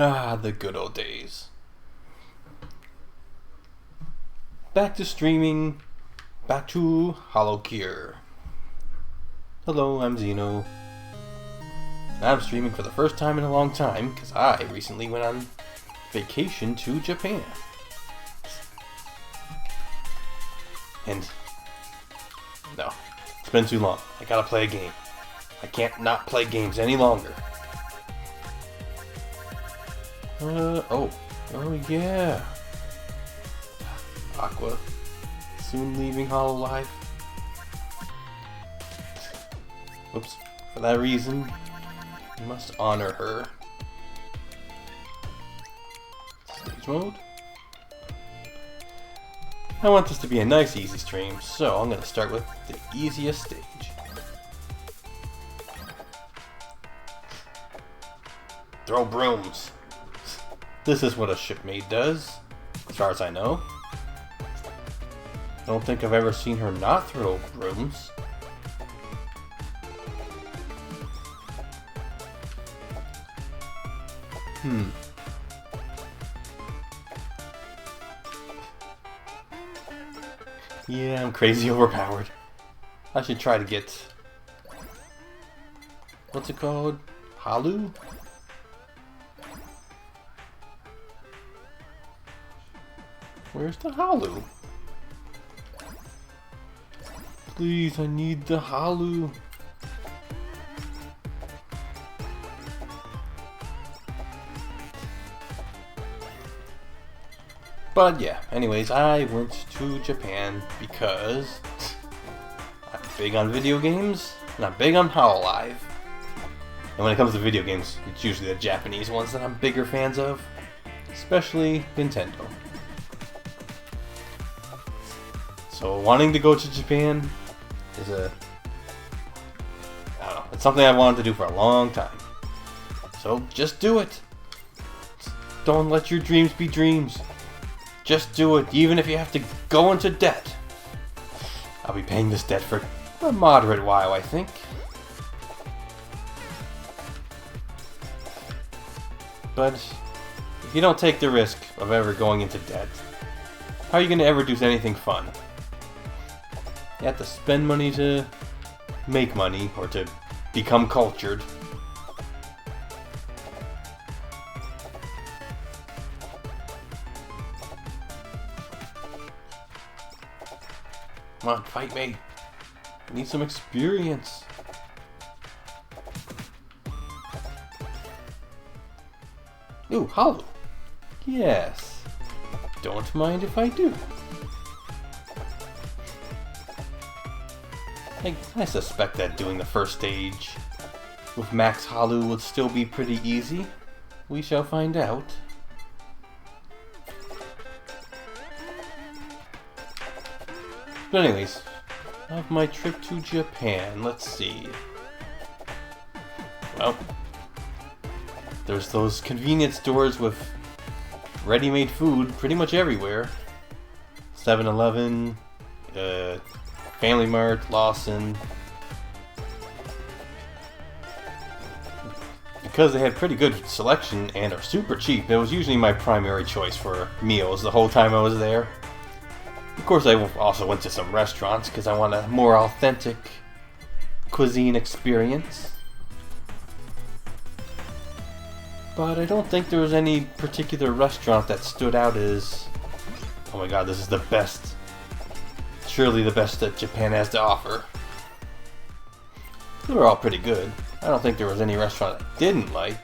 Ah, the good old days. Back to streaming. Back to Holocure. Hello, I'm Zeno. I'm streaming for the first time in a long time because I recently went on vacation to Japan. And no, it's been too long. I gotta play a game. I can't not play games any longer. Oh yeah. Aqua, soon leaving Hololive. Oops. For that reason, you must honor her. Stage mode. I want this to be a nice, easy stream, so I'm gonna start with the easiest stage. Throw brooms. This is what a shipmate does, as far as I know. I don't think I've ever seen her not throw brooms. Yeah, I'm crazy overpowered. I should try to get... what's it called? Halu? Where's the Halu? Please, I need the Halu. But yeah, anyways, I went to Japan because I'm big on video games, and I'm big on Hololive. And when it comes to video games, it's usually the Japanese ones that I'm bigger fans of, especially Nintendo. So wanting to go to Japan is I don't know, it's something I've wanted to do for a long time. So just do it. Don't let your dreams be dreams. Just do it, even if you have to go into debt. I'll be paying this debt for a moderate while, I think. But if you don't take the risk of ever going into debt, how are you going to ever do anything fun? You have to spend money to make money, or to become cultured. Come on, fight me. I need some experience. Ooh, Hollow. Yes. Don't mind if I do. I suspect that doing the first stage with Max Halu would still be pretty easy. We shall find out. But anyways, of my trip to Japan, let's see. Well, there's those convenience stores with ready-made food pretty much everywhere. 7-Eleven, Family Mart, Lawson. Because they had pretty good selection and are super cheap, it was usually my primary choice for meals the whole time I was there. Of course, I also went to some restaurants because I want a more authentic cuisine experience. But I don't think there was any particular restaurant that stood out as, oh my god, this is the best, surely the best that Japan has to offer. They were all pretty good. I don't think there was any restaurant I didn't like.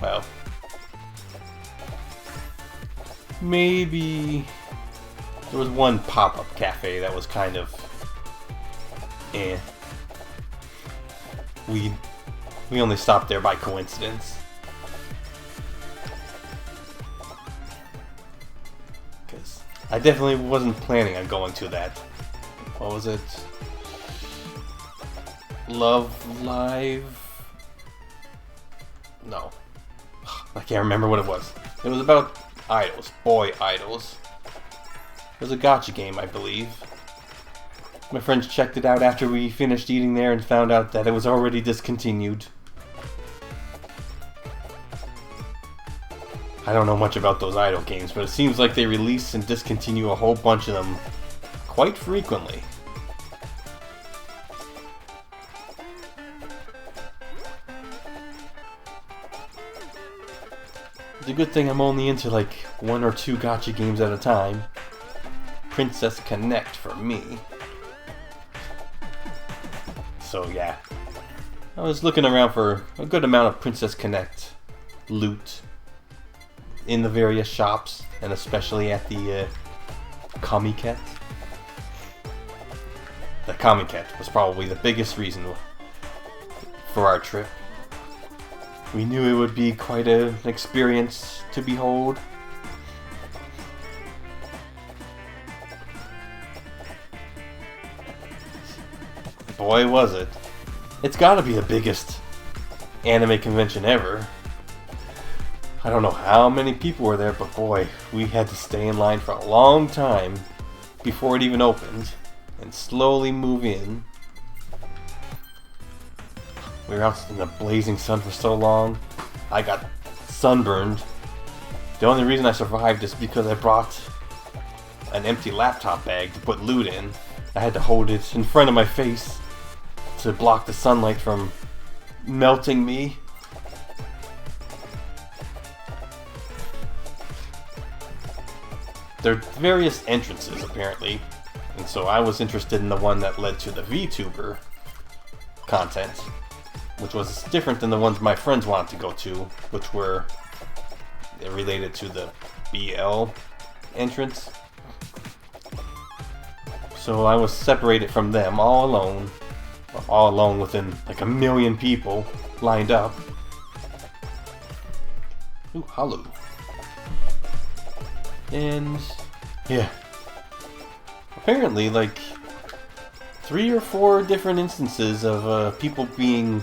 Well, maybe there was one pop-up cafe that was kind of eh. We only stopped there by coincidence. Because I definitely wasn't planning on going to that. What was it? Love Live? No. I can't remember what it was. It was about idols. Boy idols. It was a gacha game, I believe. My friends checked it out after we finished eating there and found out that it was already discontinued. I don't know much about those idle games, but it seems like they release and discontinue a whole bunch of them quite frequently. It's a good thing I'm only into like 1 or 2 gacha games at a time. Princess Connect for me. So yeah, I was looking around for a good amount of Princess Connect loot in the various shops, and especially at the Comiket. The Comiket was probably the biggest reason for our trip. We knew it would be quite an experience to behold. Boy, was it. It's gotta be the biggest anime convention ever. I don't know how many people were there, but boy, we had to stay in line for a long time before it even opened and slowly move in. We were out in the blazing sun for so long. I got sunburned. The only reason I survived is because I brought an empty laptop bag to put loot in. I had to hold it in front of my face to block the sunlight from melting me. There are various entrances apparently, and so I was interested in the one that led to the VTuber content, which was different than the ones my friends wanted to go to, which were related to the BL entrance. So I was separated from them all alone within like 1 million people lined up. Ooh, Holo. And yeah, apparently like 3 or 4 different instances of people being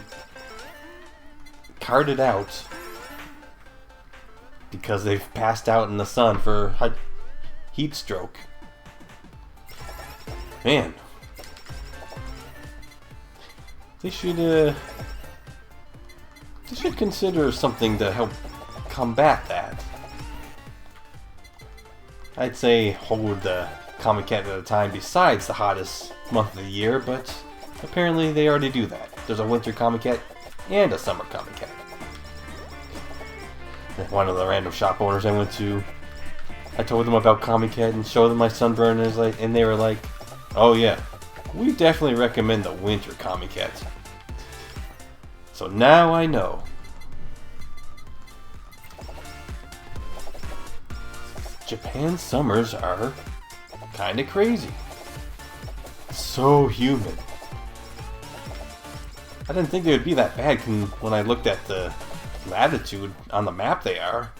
carted out because they've passed out in the sun for heat stroke. Man, they should consider something to help combat that. I'd say hold the Comiket at a time besides the hottest month of the year, but apparently they already do that. There's a winter Comiket and a summer Comiket. One of the random shop owners I went to, I told them about Comiket and showed them my sunburn, and they were like, "Oh yeah, we definitely recommend the winter Comiket." So now I know. Japan's summers are kinda crazy. So humid. I didn't think they would be that bad when I looked at the latitude on the map they are.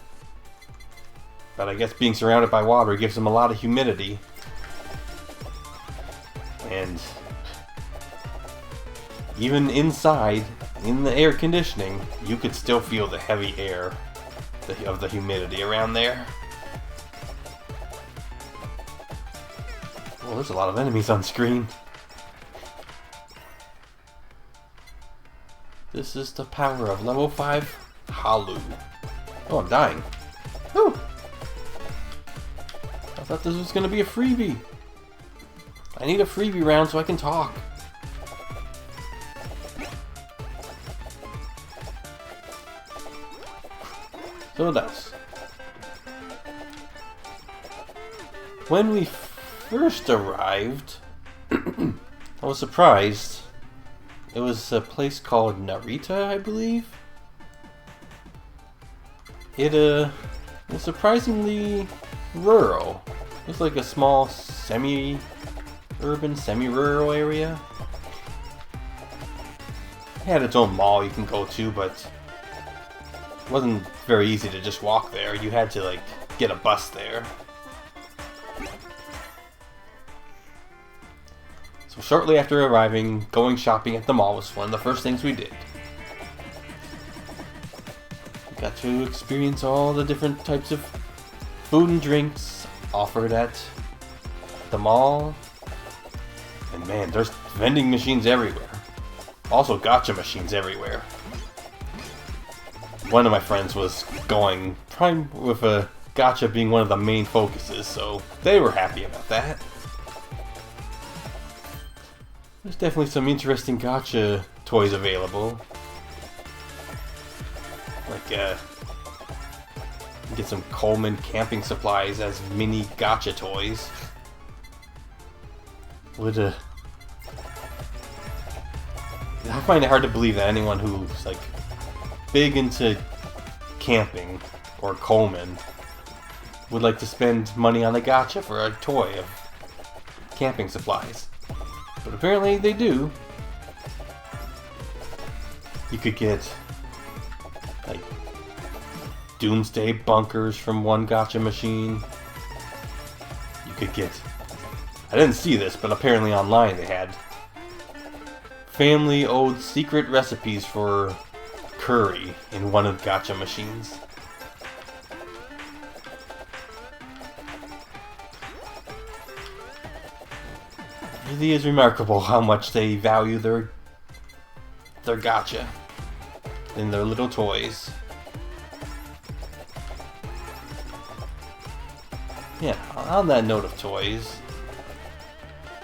But I guess being surrounded by water gives them a lot of humidity. And even inside, in the air conditioning, you could still feel the heavy air of the humidity around there. Well, there's a lot of enemies on screen. This is the power of level 5 Holo. Oh, I'm dying. Whew. I thought this was going to be a freebie. I need a freebie round so I can talk. So it does. When we first arrived, I was surprised. It was a place called Narita, I believe. It was surprisingly rural. It was like a small semi-urban, semi-rural area. It had its own mall you can go to, but it wasn't very easy to just walk there. You had to like get a bus there. So shortly after arriving, going shopping at the mall was one of the first things we did. We got to experience all the different types of food and drinks offered at the mall. And man, there's vending machines everywhere. Also gacha machines everywhere. one of my friends was going, probably with a gacha being one of the main focuses, so they were happy about that. There's definitely some interesting gacha toys available. Like, get some Coleman camping supplies as mini gacha toys. I find it hard to believe that anyone who's like big into camping or Coleman would like to spend money on a gacha for a toy of camping supplies. But apparently they do. You could get like doomsday bunkers from one gacha machine. You could get, I didn't see this, but apparently online they had family-owned secret recipes for curry in one of the gacha machines. It really is remarkable how much they value their gacha and their little toys. Yeah, on that note of toys,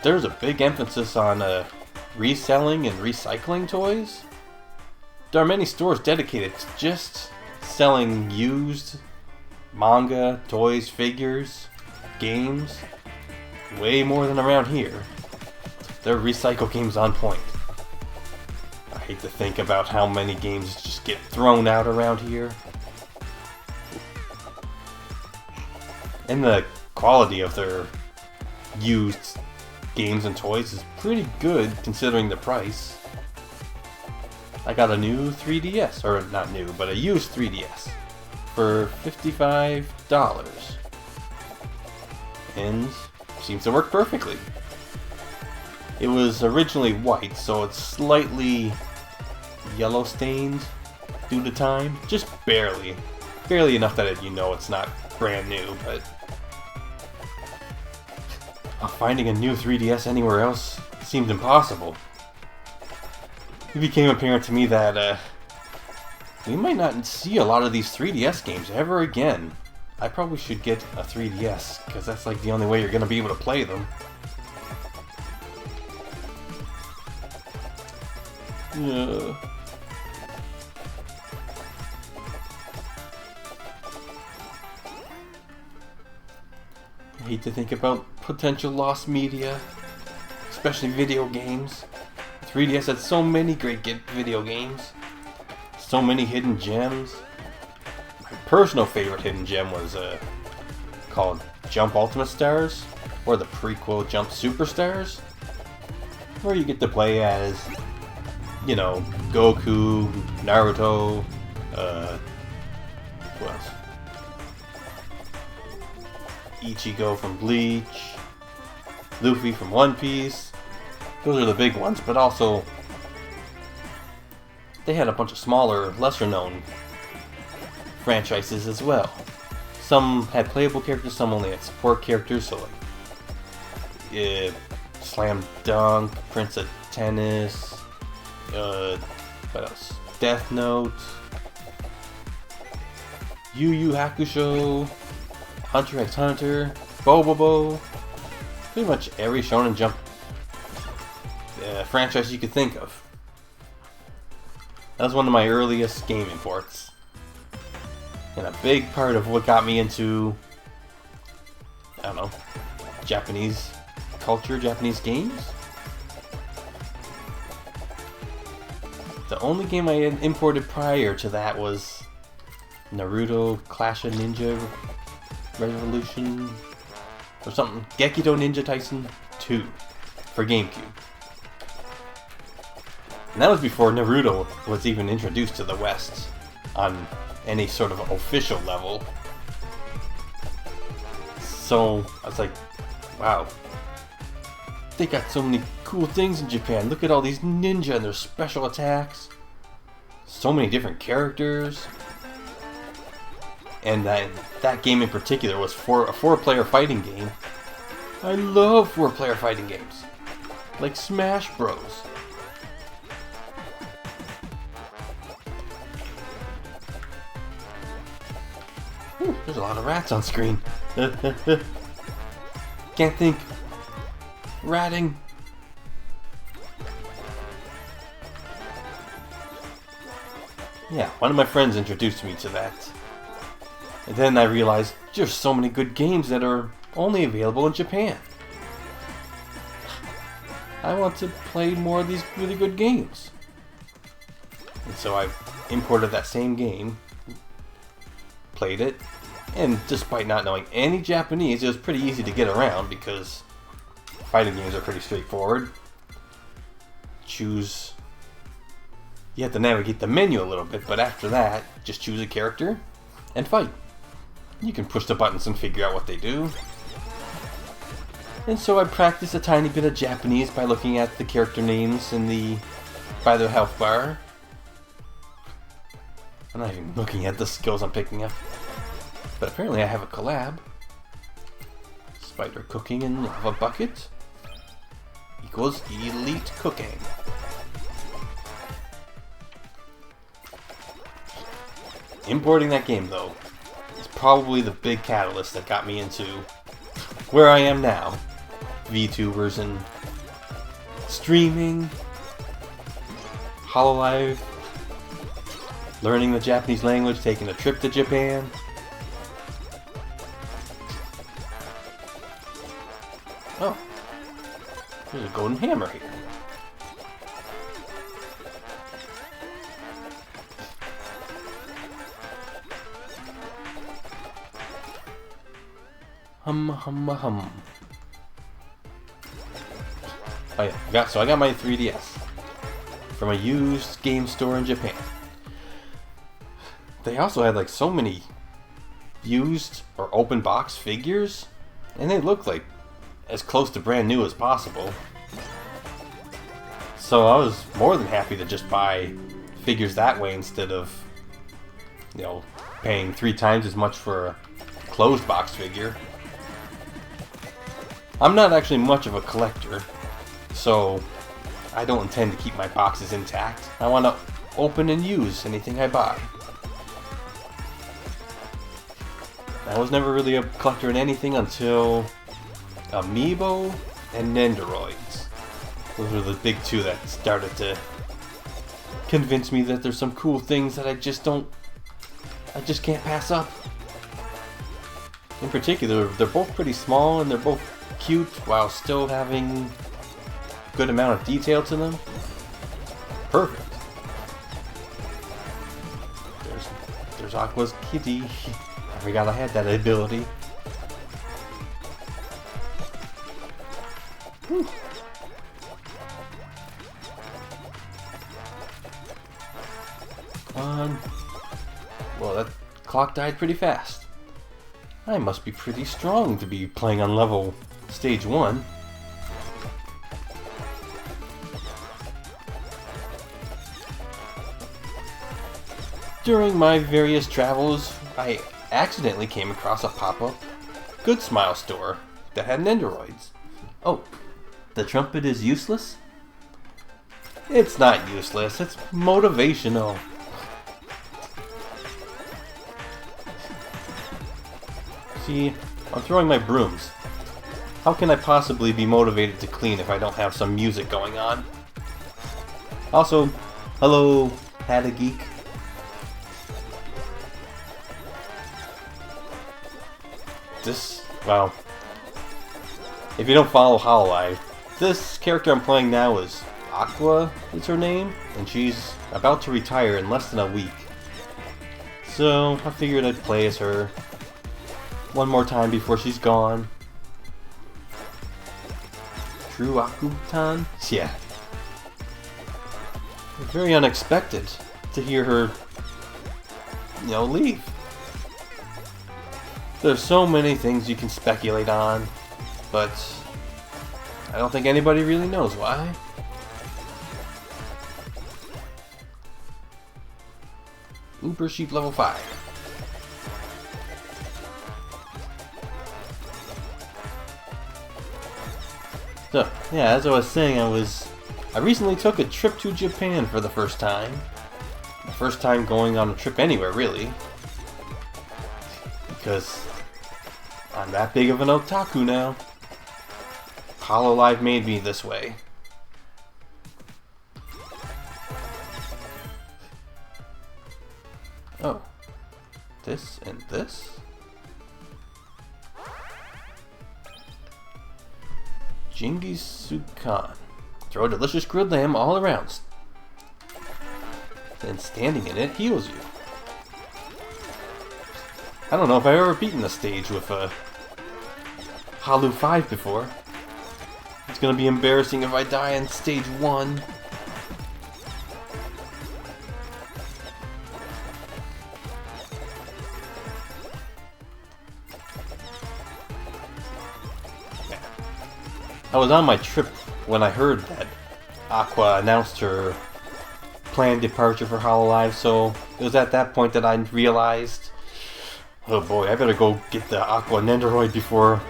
there's a big emphasis on reselling and recycling toys. There are many stores dedicated to just selling used manga, toys, figures, games. Way more than around here. Their recycle games on point. I hate to think about how many games just get thrown out around here. And the quality of their used games and toys is pretty good considering the price. I got a new 3DS, or not new, but a used 3DS for $55. And seems to work perfectly. It was originally white, so it's slightly yellow stained due to time. Just barely. Barely enough that you know it's not brand new, but finding a new 3DS anywhere else seemed impossible. It became apparent to me that we might not see a lot of these 3DS games ever again. I probably should get a 3DS, because that's like the only way you're going to be able to play them. Yeah. I hate to think about potential lost media, especially video games. 3DS had so many great video games, so many hidden gems. My personal favorite hidden gem was called Jump Ultimate Stars, or the prequel Jump Superstars, where you get to play as, you know, Goku, Naruto, who else? Ichigo from Bleach, Luffy from One Piece. Those are the big ones, but also they had a bunch of smaller, lesser known franchises as well. Some had playable characters, some only had support characters, so like Slam Dunk, Prince of Tennis, what else? Death Note, Yu Yu Hakusho, Hunter x Hunter, Bobobo, pretty much every Shonen Jump franchise you could think of. That was one of my earliest game imports. And a big part of what got me into, I don't know, Japanese culture, Japanese games. The only game I had imported prior to that was Naruto Clash of Ninja Revolution or something. Gekido Ninja Tyson 2 for GameCube. And that was before Naruto was even introduced to the West on any sort of official level. So I was like, wow, they got so many cool things in Japan. Look at all these ninja and their special attacks. So many different characters. And that game in particular was a four-player fighting game. I love four-player fighting games. Like Smash Bros. There's a lot of rats on screen. Can't think. Ratting. Yeah, one of my friends introduced me to that. And then I realized there's so many good games that are only available in Japan. I want to play more of these really good games. And so I imported that same game, played it, and despite not knowing any Japanese, it was pretty easy to get around because fighting games are pretty straightforward. You have to navigate the menu a little bit, but after that, just choose a character and fight. You can push the buttons and figure out what they do. And so I practiced a tiny bit of Japanese by looking at the character names by their health bar. I'm not even looking at the skills I'm picking up. But apparently I have a collab. Spider cooking in lava bucket equals elite cooking. Importing that game though is probably the big catalyst that got me into where I am now. VTubers and streaming, Hololive, learning the Japanese language, taking a trip to Japan. Oh, there's a golden hammer here. Hum. Oh yeah, I got my 3DS from a used game store in Japan. They also had like so many used or open box figures, and they looked like as close to brand new as possible. So I was more than happy to just buy figures that way instead of, paying 3 times as much for a closed box figure. I'm not actually much of a collector, so I don't intend to keep my boxes intact. I want to open and use anything I buy. I was never really a collector in anything until Amiibo and Nendoroids. Those were the big 2 that started to convince me that there's some cool things that I just can't pass up. In particular, they're both pretty small and they're both cute while still having a good amount of detail to them. Perfect. There's Aqua's kitty. I forgot I had that ability. Whew. Well, that clock died pretty fast. I must be pretty strong to be playing on level stage 1. During my various travels, I accidentally came across a pop-up Good Smile store that had Nendoroids. Oh, the trumpet is useless? It's not useless, it's motivational. See, I'm throwing my brooms. How can I possibly be motivated to clean if I don't have some music going on? Also, hello, Had a Geek. Well, if you don't follow Hololive, this character I'm playing now is Aqua, is her name, and she's about to retire in less than a week. So, I figured I'd play as her one more time before she's gone. True Akutan? Yeah. Very unexpected to hear her, leave. There's so many things you can speculate on, but I don't think anybody really knows why. Uber Sheep level 5. So, yeah, as I was saying, I recently took a trip to Japan for the first time. The first time going on a trip anywhere, really. because I'm that big of an otaku now. Hololive made me this way. Oh. This and this? Jingisukan. Throw delicious grilled lamb all around. Then standing in it heals you. I don't know if I've ever beaten a stage with a Holu 5 before. It's gonna be embarrassing if I die in stage 1. I was on my trip when I heard that Aqua announced her planned departure for Hololive, so it was at that point that I realized, oh boy, I better go get the Aqua Nendoroid before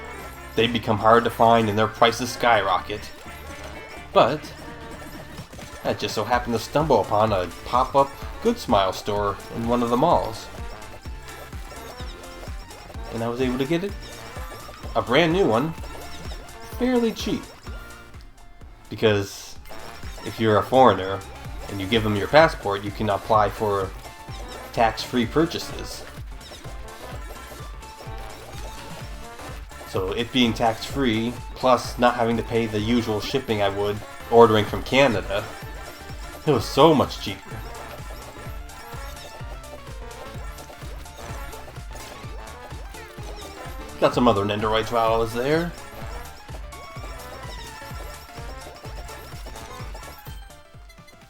they become hard to find and their prices skyrocket. But I just so happened to stumble upon a pop-up Good Smile store in one of the malls. And I was able to get it, a brand new one, fairly cheap. Because if you're a foreigner and you give them your passport, you can apply for tax-free purchases. So it being tax-free, plus not having to pay the usual shipping I would ordering from Canada, it was so much cheaper. Got some other Nendoroids while I was there.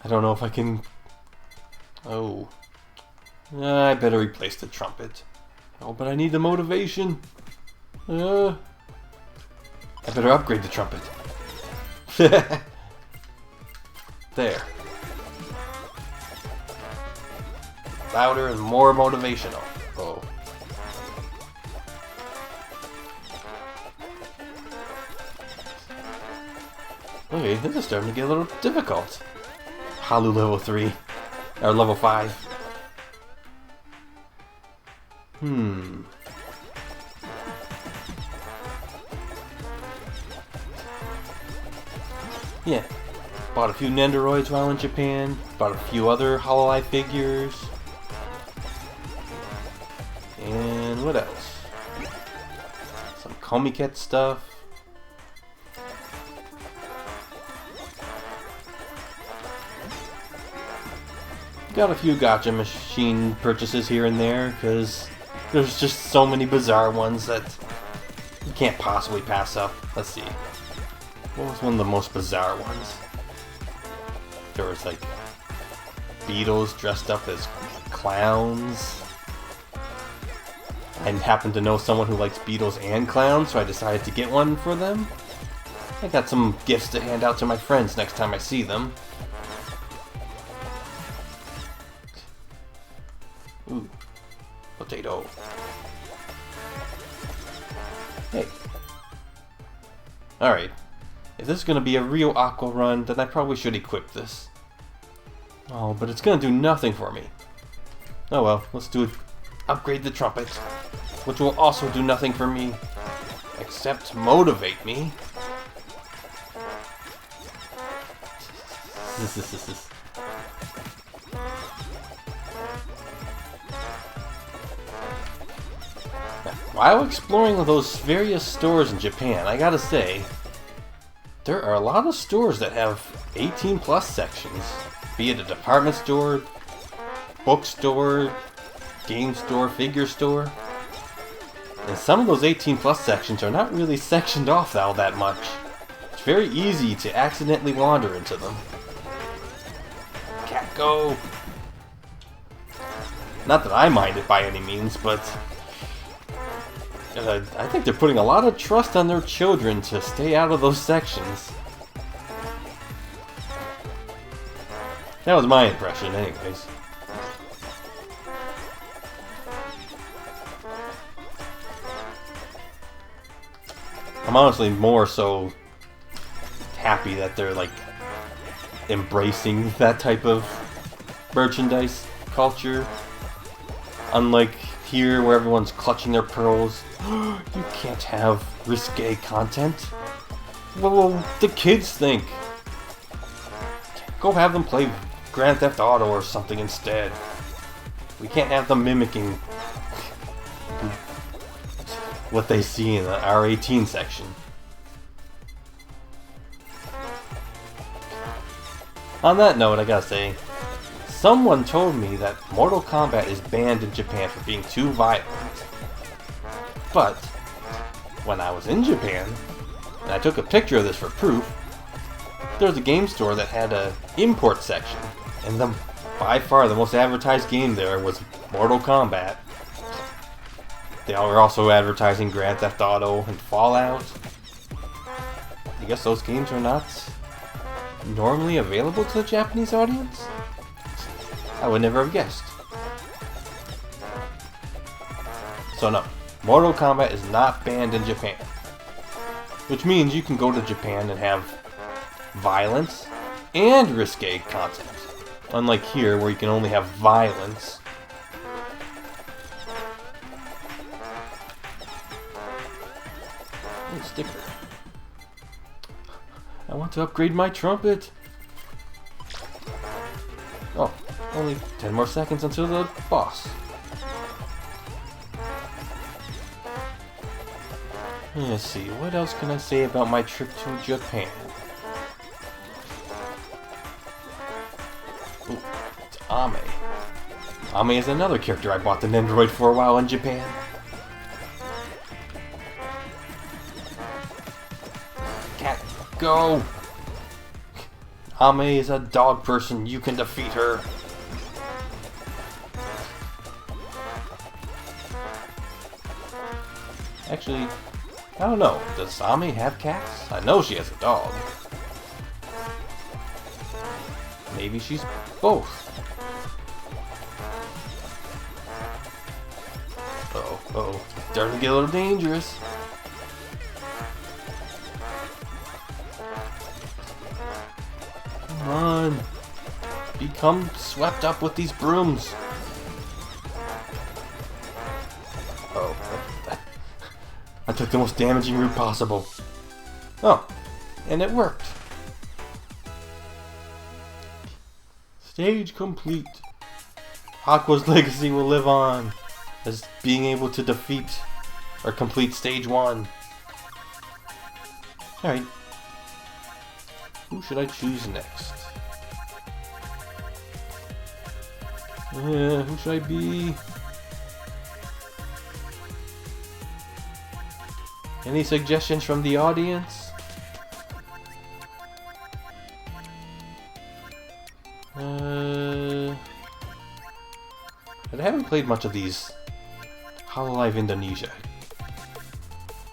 I don't know if I can... Oh. I better replace the trumpet. Oh, but I need the motivation. I better upgrade the trumpet. There. Louder and more motivational. Oh. Okay, this is starting to get a little difficult. Holu level 3. Or level 5. Yeah. Bought a few Nendoroids while in Japan. Bought a few other Hololive figures. And what else? Some Komiket stuff. Got a few gacha machine purchases here and there, because there's just so many bizarre ones that you can't possibly pass up. Let's see. What was one of the most bizarre ones? There was like Beatles dressed up as clowns. I happened to know someone who likes Beatles and clowns, so I decided to get one for them. I got some gifts to hand out to my friends next time I see them. Ooh, potato. Hey. Alright. If this is going to be a real Aqua run, then I probably should equip this. Oh, but it's going to do nothing for me. Oh well, let's do it. Upgrade the trumpet, which will also do nothing for me, except motivate me. While exploring those various stores in Japan, I gotta say, there are a lot of stores that have 18 plus sections, be it a department store, bookstore, game store, figure store. And some of those 18 plus sections are not really sectioned off all that much. It's very easy to accidentally wander into them. Cat go! Not that I mind it by any means, but I think they're putting a lot of trust on their children to stay out of those sections. That was my impression, anyways. I'm honestly more so happy that they're like embracing that type of merchandise culture. Unlike here where everyone's clutching their pearls. You can't have risque content. What will the kids think? Go have them play Grand Theft Auto or something instead. We can't have them mimicking what they see in the R18 section. On that note, I gotta say, someone told me that Mortal Kombat is banned in Japan for being too violent. But when I was in Japan, and I took a picture of this for proof, there was a game store that had an import section, and by far the most advertised game there was Mortal Kombat. They were also advertising Grand Theft Auto and Fallout. I guess those games are not normally available to the Japanese audience? I would never have guessed. So no, Mortal Kombat is not banned in Japan. Which means you can go to Japan and have violence and risque content. Unlike here, where you can only have violence. Oh, sticker. I want to upgrade my trumpet. Oh, only 10 more seconds until the boss. Let's see, what else can I say about my trip to Japan? Ooh, it's Ame. Ame is another character I bought the Nendoroid for a while in Japan. Cat, go! Ame is a dog person, you can defeat her. Actually, I don't know, does Ame have cats? I know she has a dog. Maybe she's both. Uh-oh, uh-oh. Starting to get a little dangerous. Come on. Become swept up with these brooms. Oh, I took the most damaging route possible. Oh, and it worked. Stage complete. Aqua's legacy will live on as being able to defeat or complete stage 1. Alright. Who should I choose next? Who should I be? Any suggestions from the audience? I haven't played much of these Hololive Indonesia.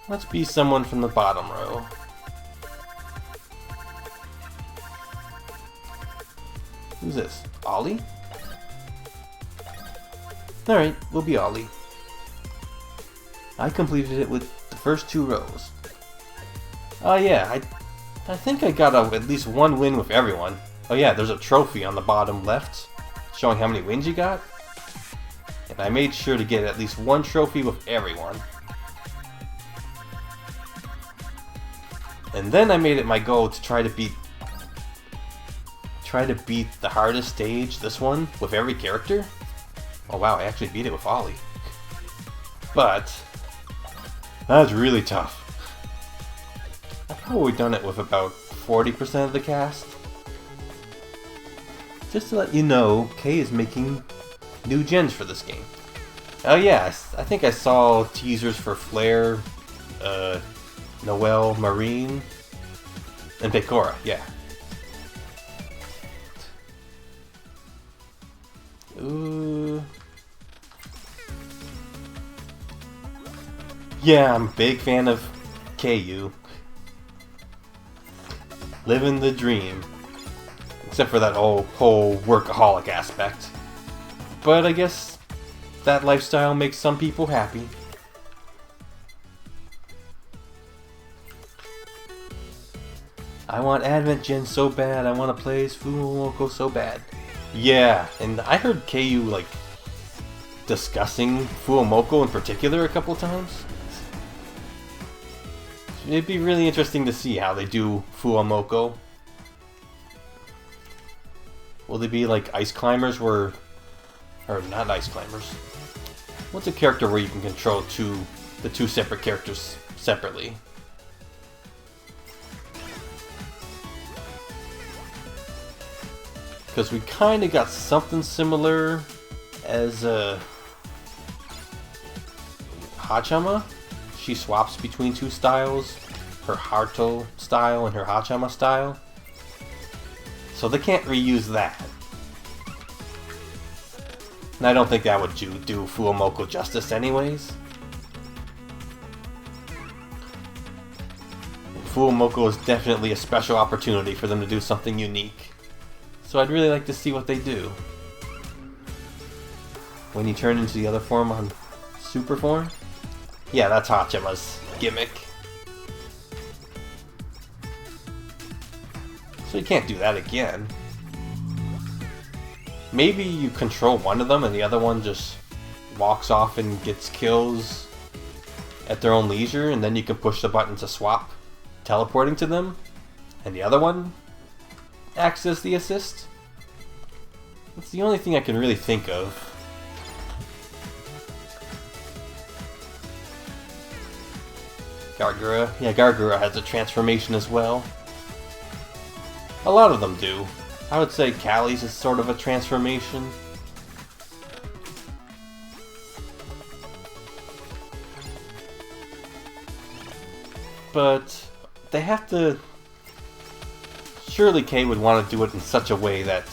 Let's be someone from the bottom row. Who's this? Ollie? Alright, we'll be Ollie. I completed it with the first 2 rows. Oh yeah, I think I got at least 1 win with everyone. Oh yeah, there's a trophy on the bottom left showing how many wins you got. And I made sure to get at least 1 trophy with everyone. And then I made it my goal to try to beat the hardest stage, this one, with every character. Oh wow, I actually beat it with Ollie. But that was really tough. I've probably done it with about 40% of the cast. Just to let you know, Kay is making new gens for this game. Oh yeah, I think I saw teasers for Flare, Noelle, Marine, and Pecora, yeah. Ooh. Yeah, I'm a big fan of KU. Living the dream. Except for that whole workaholic aspect. But I guess that lifestyle makes some people happy. I want Advent Gen so bad, I want to play as Fumo Loco so bad. Yeah, and I heard KU, like, discussing Fuomoko in particular a couple times. It'd be really interesting to see how they do Fuomoko. Will they be like ice climbers where... Or not ice climbers. What's a character where you can control the two separate characters separately? Because we kind of got something similar as Hachama. She swaps between two styles, her Haruto style and her Hachama style. So they can't reuse that. And I don't think that would do Fuomoko justice anyways. Fuomoko is definitely a special opportunity for them to do something unique. So I'd really like to see what they do. When you turn into the other form on Super Form? Yeah, that's Hachama's gimmick. So you can't do that again. Maybe you control one of them and the other one just walks off and gets kills at their own leisure, and then you can push the button to swap, teleporting to them, and the other one acts as the assist. That's the only thing I can really think of. Gargura. Yeah, Gargura has a transformation as well. A lot of them do. I would say Callie's is sort of a transformation. But they have to... Surely Kay would want to do it in such a way that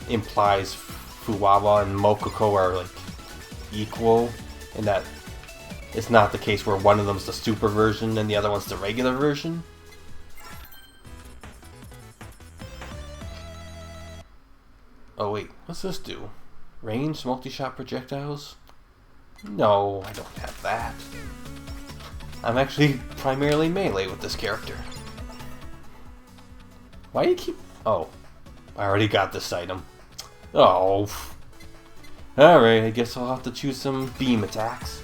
implies Fuwawa and Mokoko are like equal, and that it's not the case where one of them's the super version and the other one's the regular version. Oh wait, what's this do? Range multi-shot projectiles? No, I don't have that. I'm actually primarily melee with this character. Why do you keep... Oh, I already got this item. Oh. Alright, I guess I'll have to choose some beam attacks.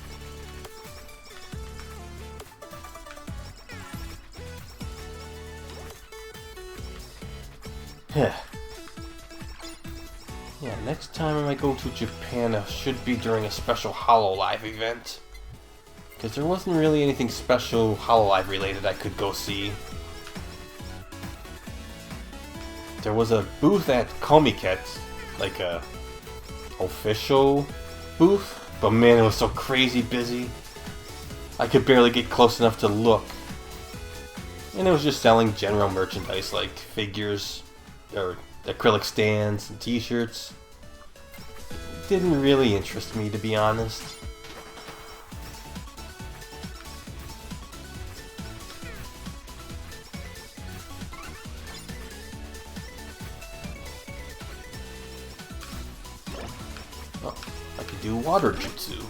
Yeah, next time I go to Japan, it should be during a special Hololive event. Because there wasn't really anything special Hololive related I could go see. There was a booth at Komiket, like a official booth, but man, it was so crazy busy. I could barely get close enough to look. And it was just selling general merchandise like figures, or acrylic stands and t-shirts. Didn't really interest me, to be honest. Oh, I could do water jutsu.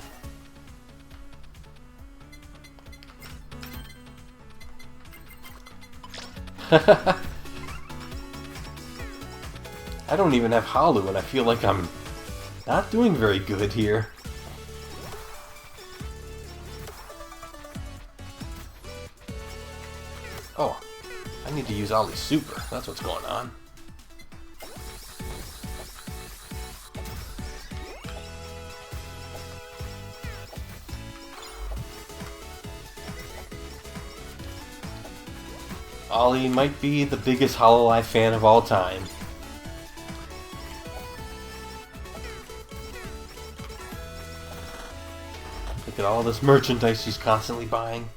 I don't even have Halu, and I feel like I'm not doing very good here. Oh, I need to use Ollie's Super. That's what's going on. Ollie might be the biggest Hololive fan of all time. Look at all this merchandise she's constantly buying.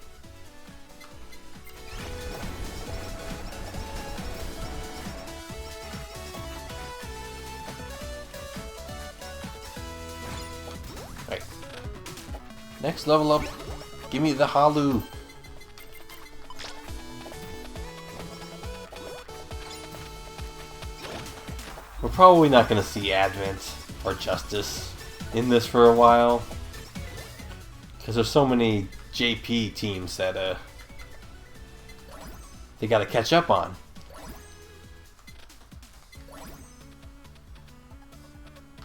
Alright. Next level up. Give me the Halu. We're probably not going to see Advent or Justice in this for a while. Because there's so many JP teams that they got to catch up on.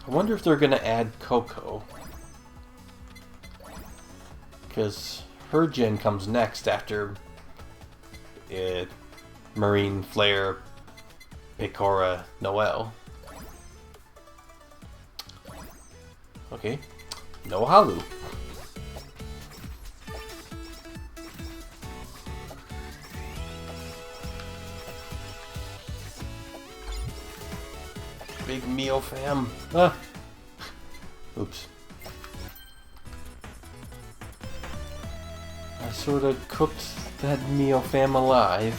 I wonder if they're gonna add Coco. Because her gen comes next after Marine, Flare, Pecora, Noelle. Okay, no Halu. Big meal fam. Ah. Oops. I sort of cooked that meal fam alive.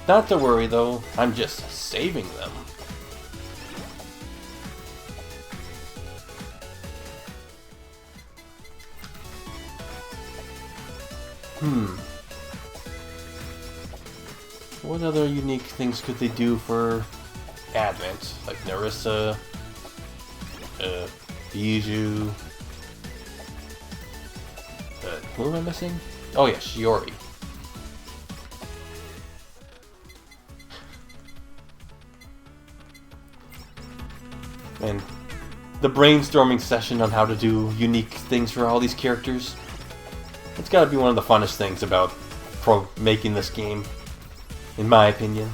Not to worry though, I'm just saving them. What other unique things could they do for Advent? Like Narissa, Bijou. Who am I missing? Oh yeah, Shiori. And the brainstorming session on how to do unique things for all these characters. It's gotta be one of the funnest things about making this game, in my opinion.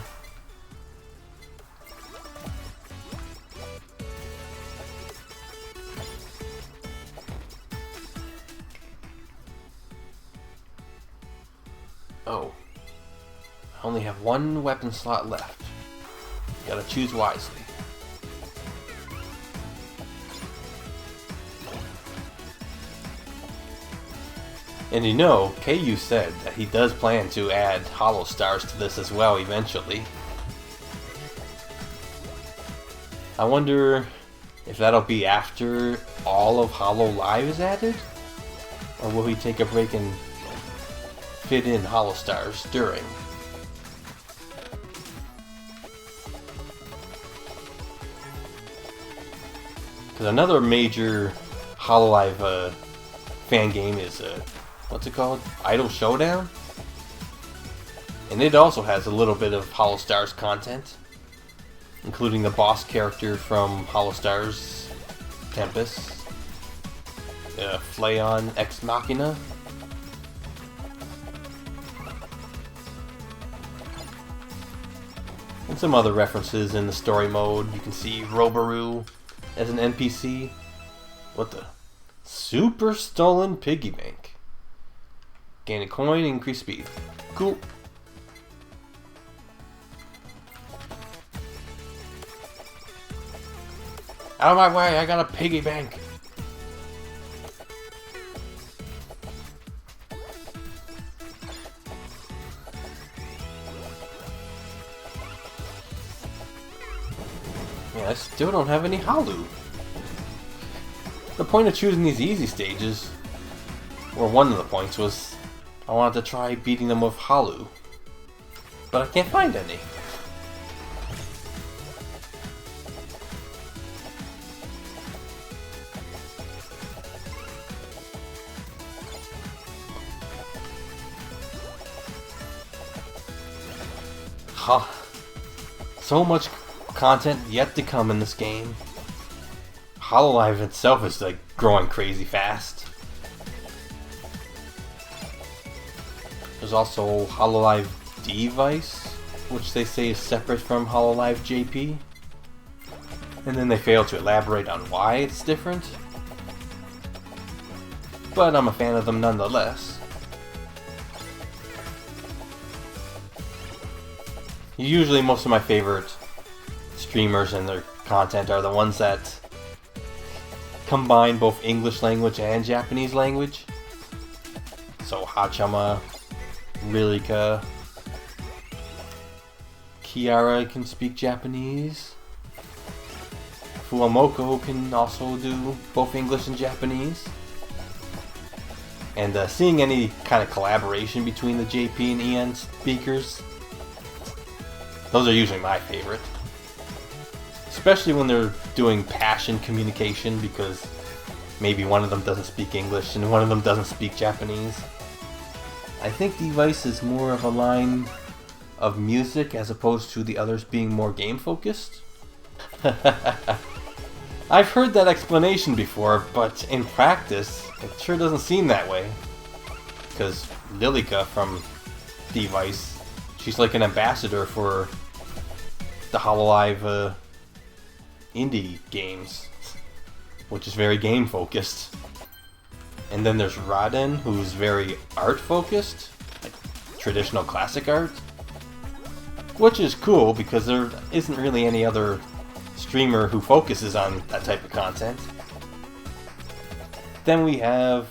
Oh. I only have one weapon slot left. Gotta choose wisely. And you know, KU said that he does plan to add Holo Stars to this as well eventually. I wonder if that'll be after all of Hololive is added? Or will he take a break and fit in Holo Stars during? Because another major Hololive fan game is what's it called? Idol Showdown? And it also has a little bit of Holo Stars content, including the boss character from Holo Stars, Tempest, Flayon Ex Machina. And some other references in the story mode. You can see Robaru as an NPC. What the? Super Stolen Piggy Bank. Gain a coin, increase speed. Cool. Out of my way, I got a piggy bank. Yeah, I still don't have any Halu. The point of choosing these easy stages, or one of the points, was I wanted to try beating them with Halu, but I can't find any. Huh. So much content yet to come in this game. Hololive itself is like growing crazy fast. There's also Hololive Device, which they say is separate from Hololive JP. And then they fail to elaborate on why it's different. But I'm a fan of them nonetheless. Usually most of my favorite streamers and their content are the ones that combine both English language and Japanese language. So Hachama, Rilika, Kiara can speak Japanese. Fuamoko can also do both English and Japanese. And seeing any kind of collaboration between the JP and EN speakers, those are usually my favorite. Especially when they're doing passion communication, because maybe one of them doesn't speak English and one of them doesn't speak Japanese. I think Device is more of a line of music as opposed to the others being more game focused? I've heard that explanation before, but in practice, it sure doesn't seem that way. Because Lilica from Device, she's like an ambassador for the Hololive indie games, which is very game focused. And then there's Raden, who's very art focused, like traditional classic art, which is cool because there isn't really any other streamer who focuses on that type of content. Then we have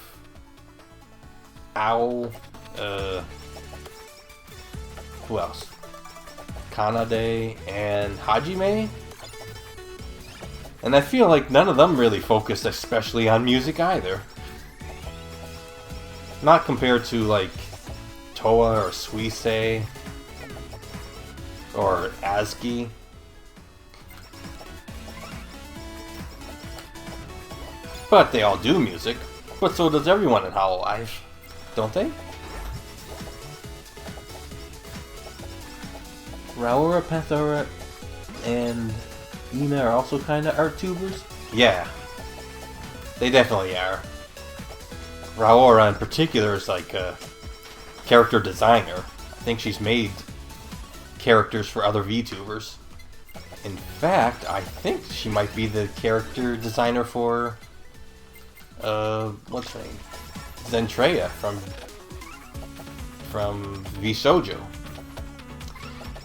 Owl, who else? Kanade and Hajime. And I feel like none of them really focus especially on music either. Not compared to like Toa or Suisei or Azuki. But they all do music. But so does everyone in Hololive, don't they? Raora, Panthera, and Ina are also kind of art tubers? Yeah. They definitely are. Raora in particular is like a character designer. I think she's made characters for other VTubers. In fact, I think she might be the character designer for what's her name? Zentreya from VShojo.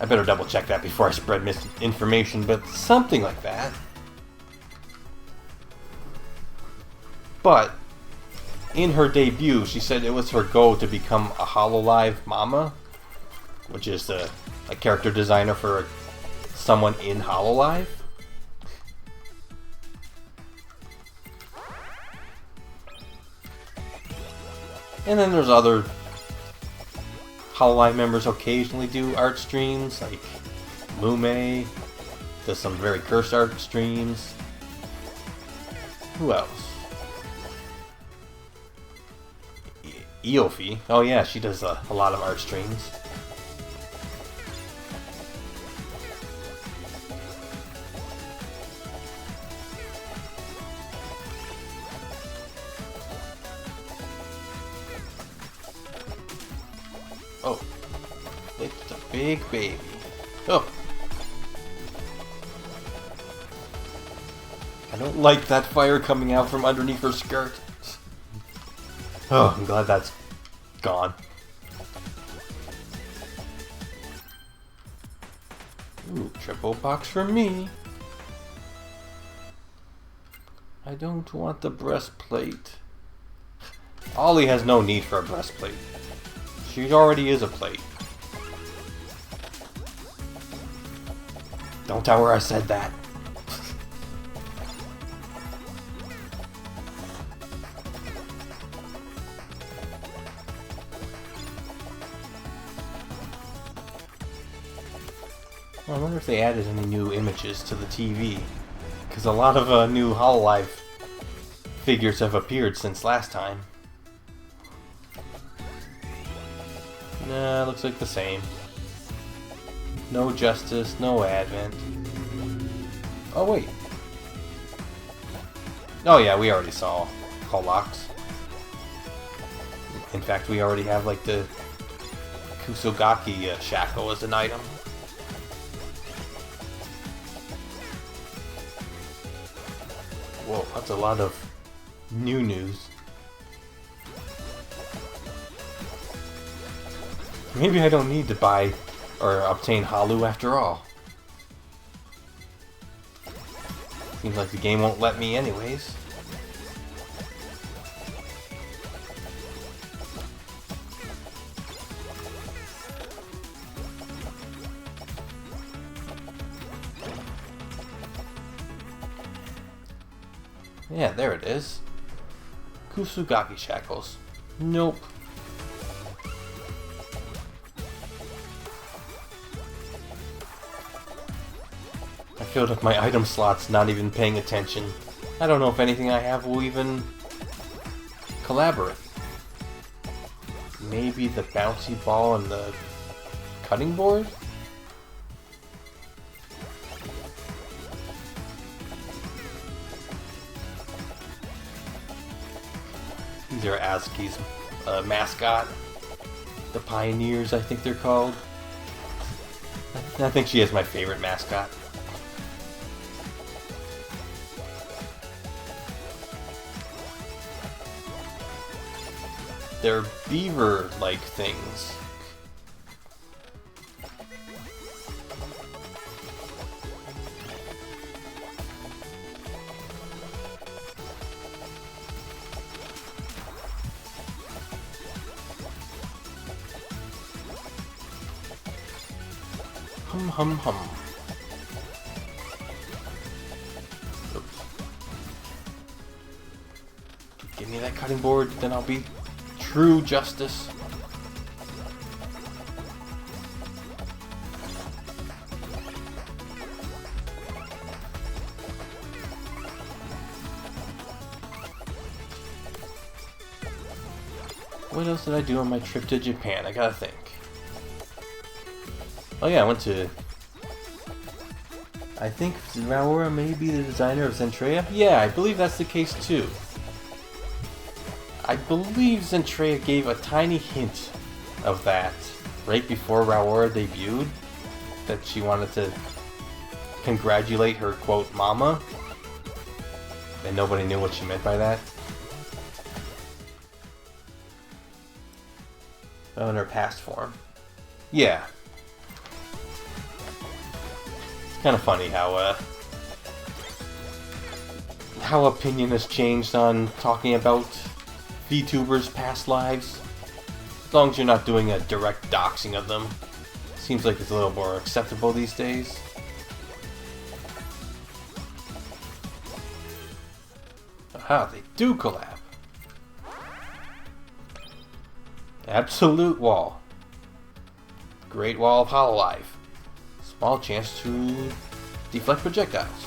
I better double check that before I spread misinformation, but something like that. But in her debut, she said it was her goal to become a Hololive Mama, which is a character designer for someone in Hololive. And then there's other Hololive members occasionally do art streams, like Mume does some very cursed art streams. Who else? Eofi. Oh yeah, she does a lot of art streams. Oh, it's a big baby. Oh. I don't like that fire coming out from underneath her skirt. Oh, I'm glad that's gone. Ooh, triple box for me. I don't want the breastplate. Ollie has no need for a breastplate. She already is a plate. Don't tell her I said that. I wonder if they added any new images to the TV. Because a lot of new Hololive figures have appeared since last time. Nah, looks like the same. No Justice, no Advent. Oh wait. Oh yeah, we already saw Holox. In fact, we already have like the Kusogaki shackle as an item. Whoa, that's a lot of new news. Maybe I don't need to buy or obtain Holu after all. Seems like the game won't let me anyways. Yeah, there it is. Kusugaki shackles. Nope. I filled up my item slots, not even paying attention. I don't know if anything I have will even collaborate. Maybe the bouncy ball and the cutting board? These are Azuki's mascot. The Pioneers, I think they're called. I think she is my favorite mascot. They're beaver-like things. Hum hum hum. Oops. Give me that cutting board, then I'll be true justice. What else did I do on my trip to Japan? I gotta think. Oh yeah, I went to... I think Raura may be the designer of Zentreya? Yeah, I believe that's the case too. I believe Zentreya gave a tiny hint of that right before Raura debuted, that she wanted to congratulate her, quote, mama, and nobody knew what she meant by that. Oh, in her past form. Yeah. It's kind of funny how opinion has changed on talking about VTubers' past lives. As long as you're not doing a direct doxing of them. Seems like it's a little more acceptable these days. Aha, they do collab. Absolute Wall. Great Wall of Hololive. Small chance to deflect projectiles.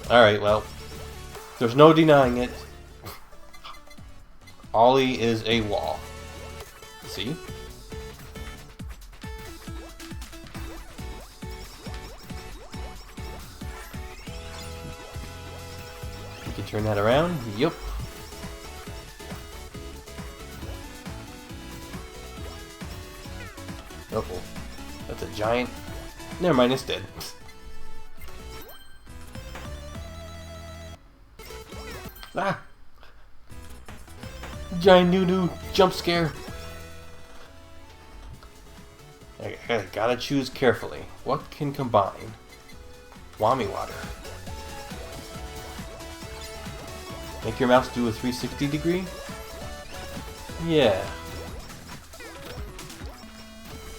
Alright, well, there's no denying it. Ollie is a wall. See? You can turn that around. Yup. Oh, that's a giant. Never mind, it's dead. Ah! Giant new jump scare. I gotta choose carefully. What can combine? Wami water. Make your mouse do a 360 degree? Yeah.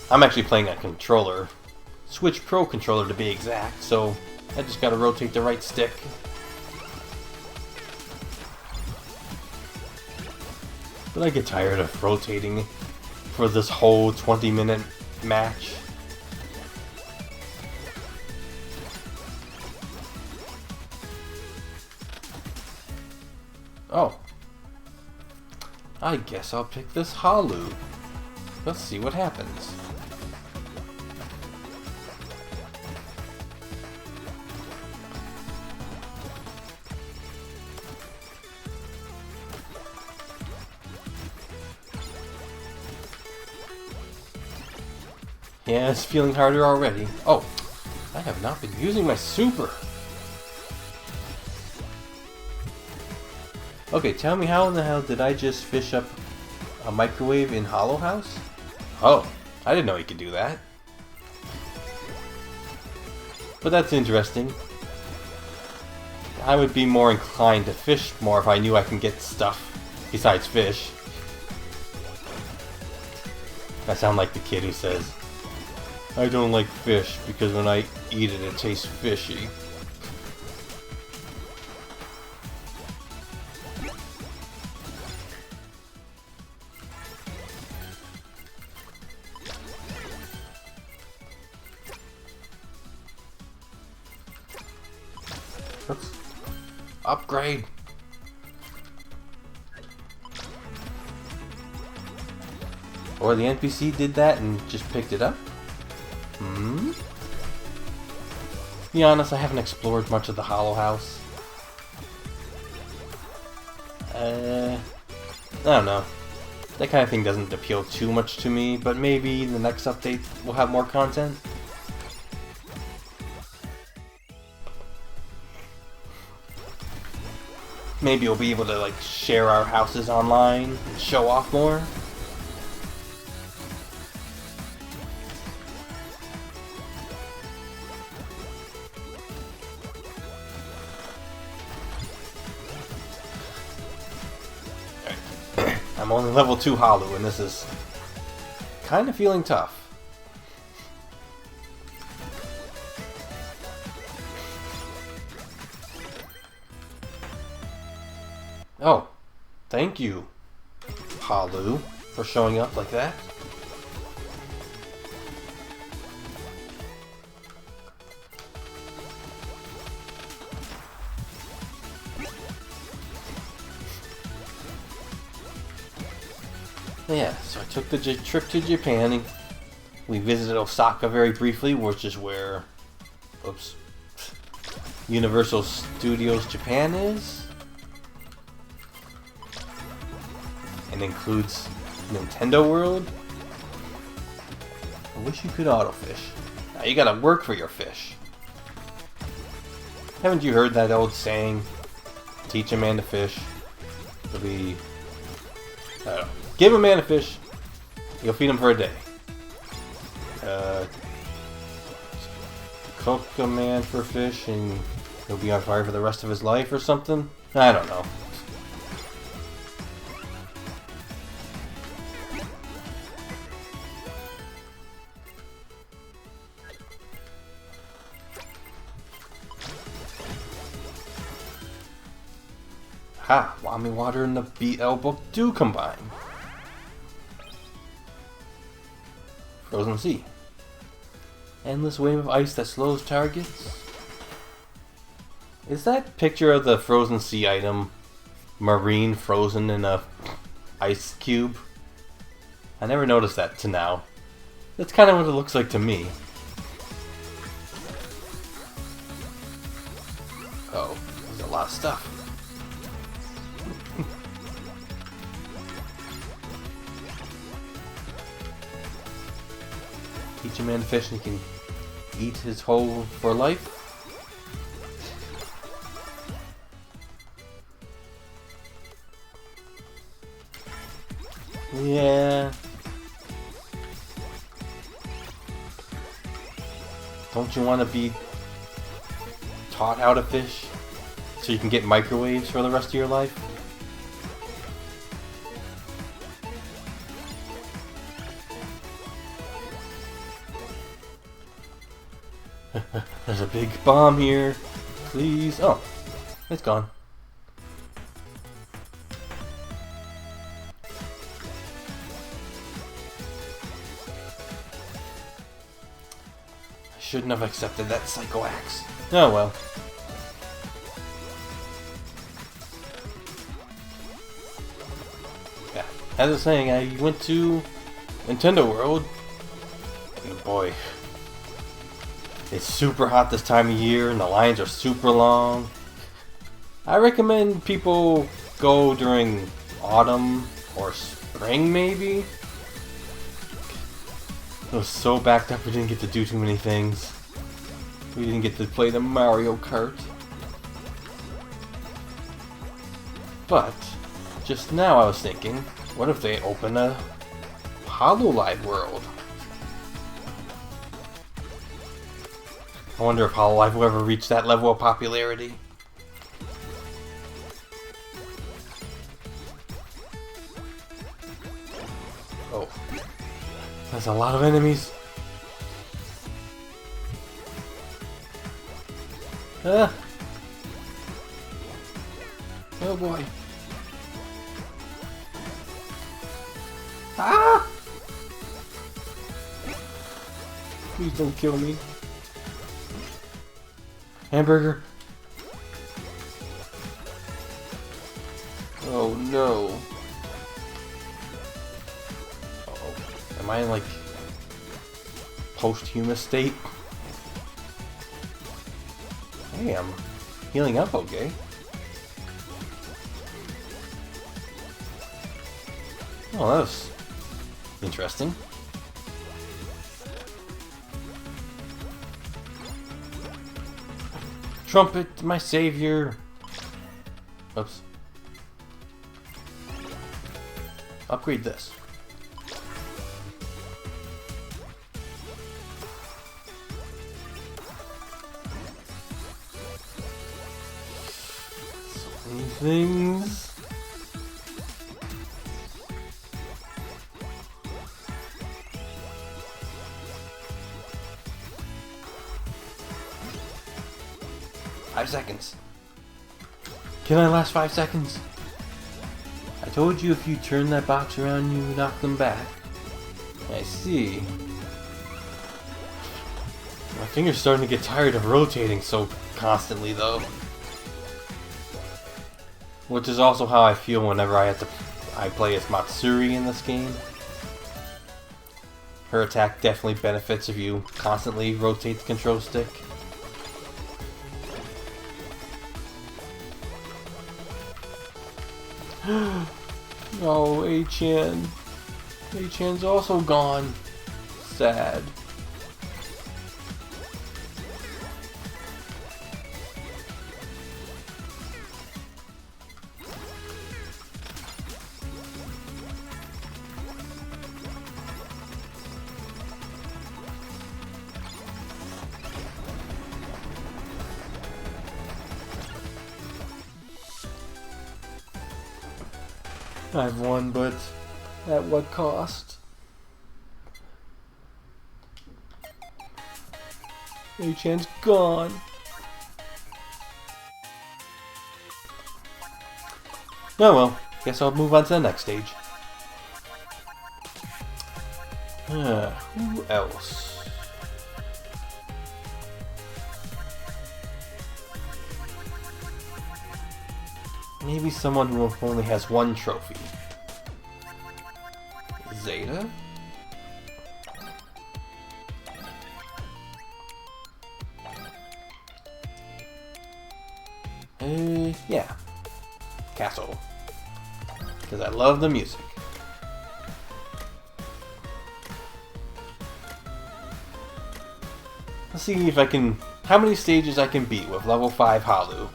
I'm actually playing a controller. Switch Pro controller to be exact, so I just gotta rotate the right stick. But I get tired of rotating for this whole 20-minute match. Oh. I guess I'll pick this Holu. Let's see what happens. Yeah, it's feeling harder already. Oh, I have not been using my super. Okay, tell me how in the hell did I just fish up a microwave in Hollow House? Oh, I didn't know you could do that. But that's interesting. I would be more inclined to fish more if I knew I can get stuff besides fish. I sound like the kid who says, I don't like fish because when I eat it, it tastes fishy. Oops. Upgrade. Or the NPC did that and just picked it up? Hmm? To be honest, I haven't explored much of the Hollow House. I don't know. That kind of thing doesn't appeal too much to me, but maybe the next update will have more content. Maybe we'll be able to like share our houses online and show off more. I'm only level 2 Hollow, and this is kind of feeling tough. Oh, thank you, Hollow, for showing up like that. Yeah, so I took the trip to Japan. And we visited Osaka very briefly, which is where, oops, Universal Studios Japan is. And includes Nintendo World. I wish you could autofish. Now you gotta work for your fish. Haven't you heard that old saying? Teach a man to fish. It'll be... I don't know. Give a man a fish, you'll feed him for a day. Cook a man for fish and he'll be on fire for the rest of his life or something? I don't know. Ha! Wami Water and the BL book do combine. Frozen Sea. Endless wave of ice that slows targets. Is that picture of the Frozen Sea item marine frozen in a ice cube? I never noticed that to now. That's kind of what it looks like to me. Oh, there's a lot of stuff. Teach a man to fish and he can eat his whole for life. Yeah. Don't you want to be taught how to fish so you can get microwaves for the rest of your life? There's a big bomb here. Please. Oh, it's gone. I shouldn't have accepted that Psycho Axe. Oh well. Yeah, as I was saying, I went to Nintendo World. And boy, it's super hot this time of year and the lines are super long. I recommend people go during autumn or spring maybe. It was so backed up we didn't get to do too many things. We didn't get to play the Mario Kart. But, just now I was thinking, what if they open a Hololive world? I wonder if Hololive will ever reach that level of popularity. Oh. There's a lot of enemies. Ah. Oh boy. Ah! Please don't kill me. Hamburger. Oh no. Uh-oh. Am I in like posthumous state? Hey, I'm healing up okay. Oh, that was interesting. Trumpet, my savior. Oops. Upgrade this. So many things. Five seconds. Can I last 5 seconds? I told you if you turn that box around, you knock them back. I see. My finger's starting to get tired of rotating so constantly, though. Which is also how I feel whenever I play as Matsuri in this game. Her attack definitely benefits if you constantly rotate the control stick. No, A-chan. A-chan's also gone. Sad. I've won, but at what cost? A-chan's gone. Oh well, guess I'll move on to the next stage. Who else? Maybe someone who only has one trophy. Zeta? Yeah. Castle. Because I love the music. Let's see if I can... how many stages I can beat with level 5 Holu.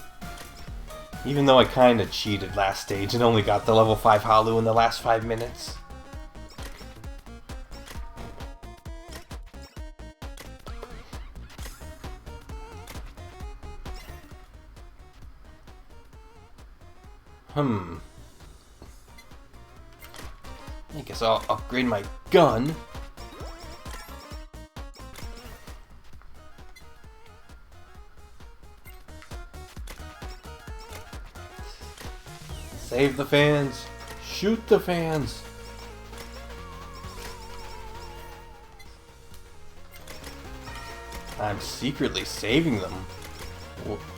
Even though I kinda cheated last stage and only got the level 5 Holu in the last 5 minutes. I guess I'll upgrade my gun. Save the fans. Shoot the fans. I'm secretly saving them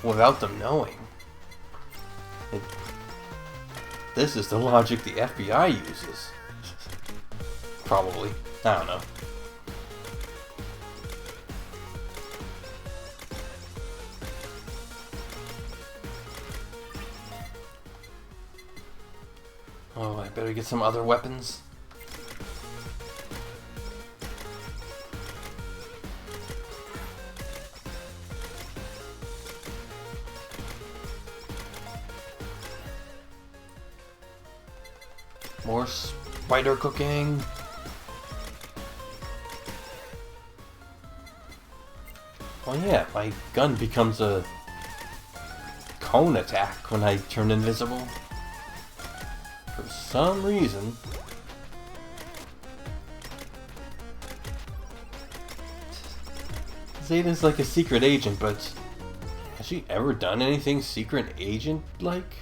without them knowing. This is the logic the FBI uses. Probably. I don't know. Oh, I better get some other weapons. More spider cooking. Oh yeah, my gun becomes a cone attack when I turn invisible. For some reason. Zeta's like a secret agent, but has she ever done anything secret agent-like?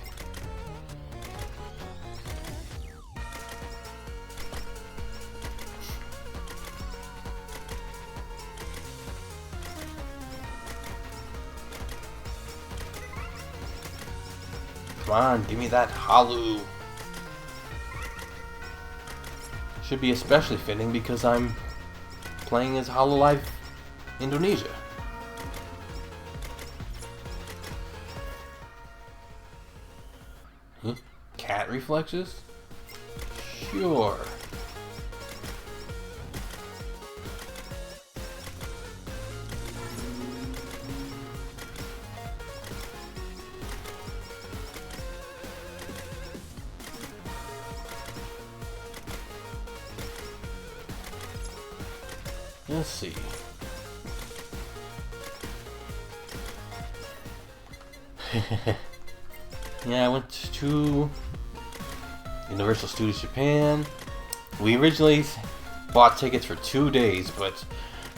Come on, give me that Holu. should be especially fitting because I'm playing as Hololive Indonesia. Cat reflexes? Sure. Let's see. Yeah, I went to Universal Studios Japan. We originally bought tickets for 2 days, but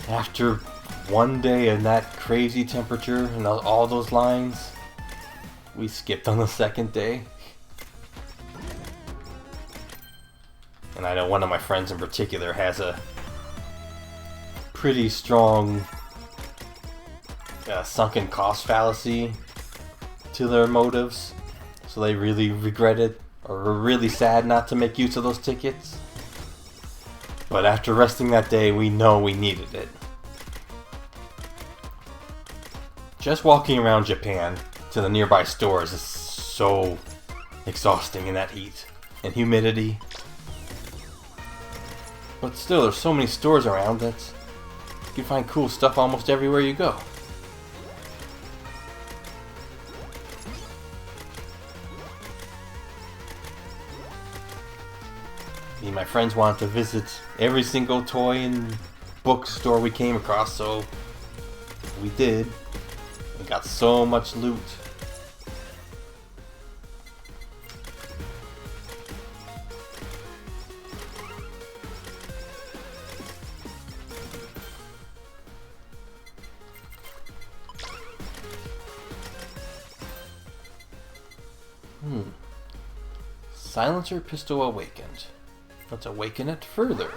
after one day in that crazy temperature and all those lines, we skipped on the second day. And I know one of my friends in particular has a pretty strong sunken cost fallacy to their motives, so they really regret it or were really sad not to make use of those tickets. But after resting that day, we know we needed it. Just walking around Japan to the nearby stores is so exhausting in that heat and humidity. But still, there's so many stores around that you can find cool stuff almost everywhere you go. Me and my friends wanted to visit every single toy and bookstore we came across, so we did. We got so much loot. Silencer pistol awakened. Let's awaken it further.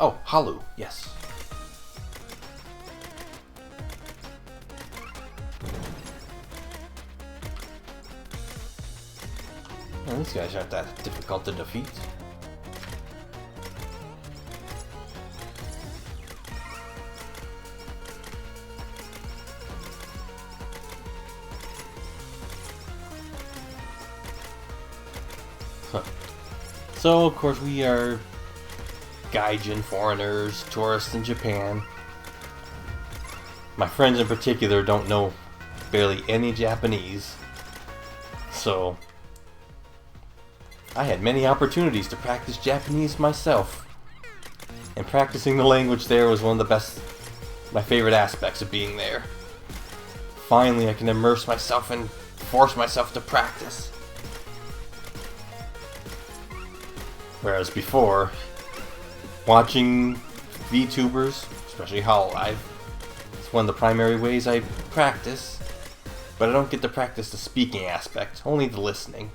Oh, Holu, yes. Well, these guys aren't that difficult to defeat. So, of course, we are gaijin foreigners, tourists in Japan. My friends in particular don't know barely any Japanese, so I had many opportunities to practice Japanese myself. And practicing the language there was one of the best, my favorite aspects of being there. Finally, I can immerse myself and force myself to practice. Whereas before, watching VTubers, especially Hololive, is one of the primary ways I practice, but I don't get to practice the speaking aspect, only the listening.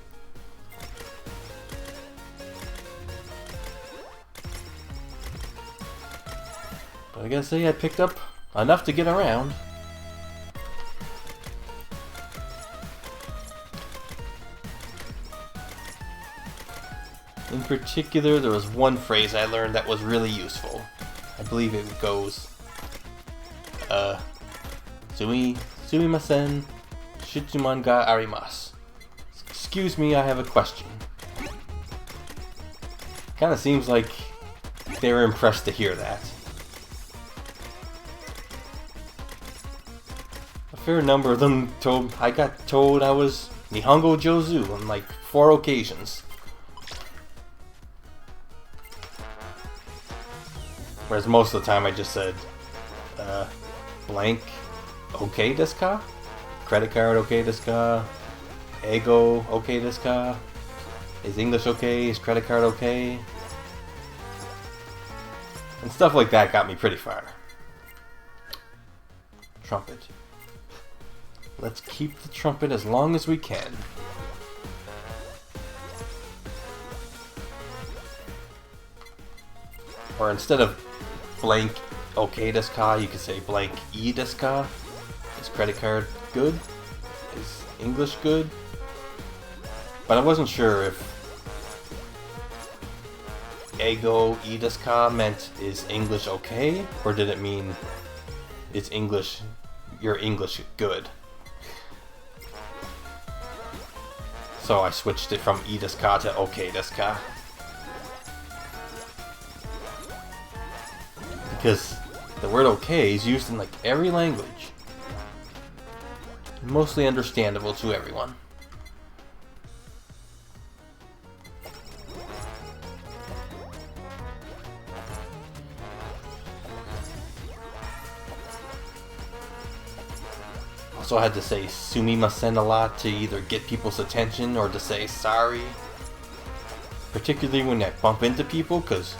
But I gotta say I picked up enough to get around. In particular, there was one phrase I learned that was really useful. I believe it goes, Sumimasen, shitsuman ga arimasu. Excuse me, I have a question. Kinda seems like they were impressed to hear that. A fair number of them I got told I was Nihongo Jozu on like 4 occasions. Whereas most of the time I just said, blank, okay desu ka? Credit card, okay desu ka? Ego, okay desu ka? Is English okay? Is credit card okay? And stuff like that got me pretty far. Trumpet. Let's keep the trumpet as long as we can. Or instead of blank okay desu ka, you could say blank e desu ka. Is credit card good? Is English good? But I wasn't sure if ego e desu ka meant is English okay, or did it mean is English, your English good? So I switched it from e desu ka to okay desu ka. Because the word okay is used in like every language. Mostly understandable to everyone. Also, I had to say sumimasen a lot to either get people's attention or to say sorry. Particularly when I bump into people, because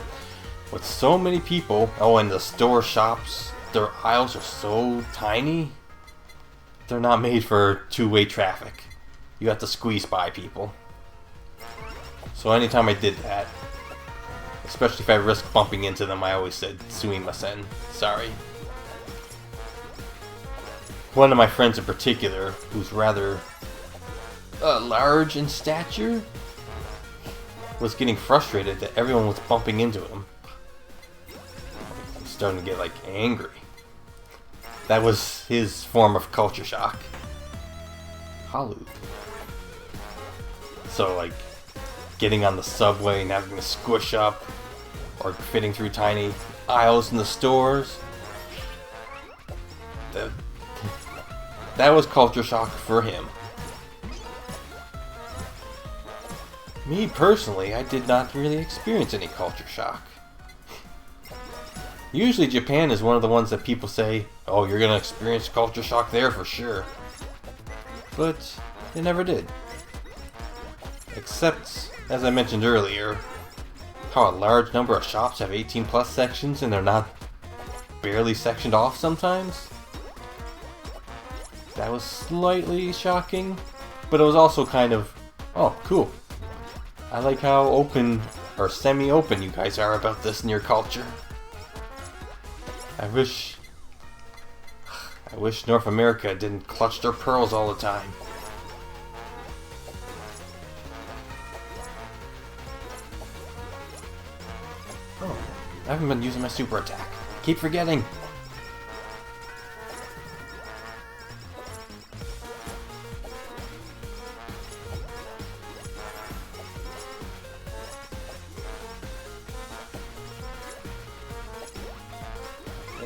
with so many people, oh, and the store shops, their aisles are so tiny. They're not made for two-way traffic. You have to squeeze by people. So anytime I did that, especially if I risked bumping into them, I always said sumimasen, sorry. One of my friends in particular, who's rather large in stature, was getting frustrated that everyone was bumping into him. He was starting to get like angry. That was his form of culture shock. Hololive. So like getting on the subway and having to squish up, or fitting through tiny aisles in the stores. That was culture shock for him. Me personally, I did not really experience any culture shock. Usually Japan is one of the ones that people say, oh, you're gonna experience culture shock there for sure. But it never did. Except, as I mentioned earlier, how a large number of shops have 18+ sections and they're not barely sectioned off sometimes. That was slightly shocking, but it was also kind of, oh, cool. I like how open, or semi-open you guys are about this in your culture. I wish North America didn't clutch their pearls all the time. Oh, I haven't been using my super attack. Keep forgetting.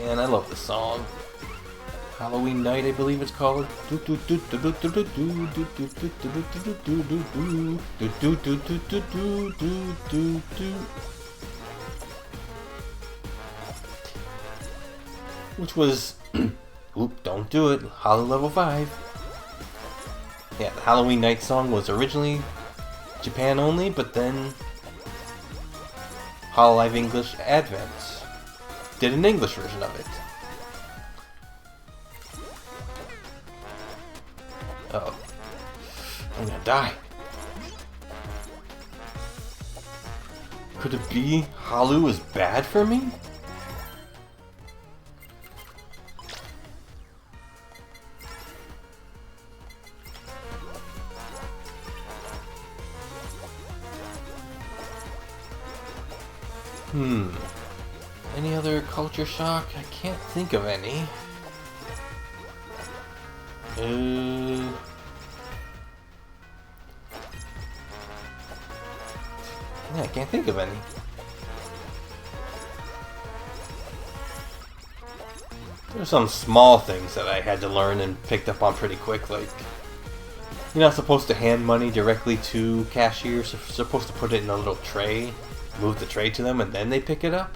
And I love this song. Halloween Night, I believe it's called. Which was, oop, don't do it, Hollow level 5. Yeah, the Halloween Night song was originally Japan only, but then Hololive English Advent did an English version of it. Uh-oh. I'm gonna die. Could it be Halu is bad for me? Any other culture shock? I can't think of any. Yeah, I can't think of any. There's some small things that I had to learn and picked up on pretty quick, like you're not supposed to hand money directly to cashiers. You're supposed to put it in a little tray, move the tray to them, and then they pick it up.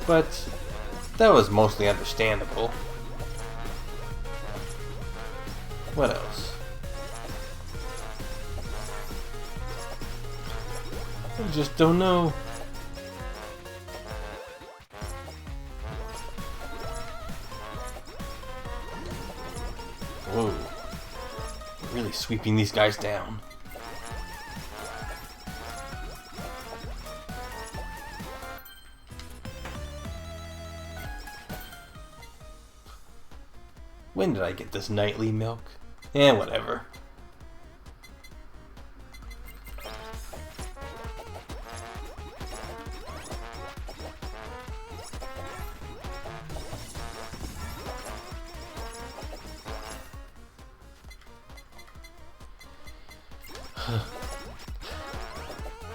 But that was mostly understandable. What else? I just don't know. Whoa. Really sweeping these guys down. When did I get this nightly milk? Eh, whatever.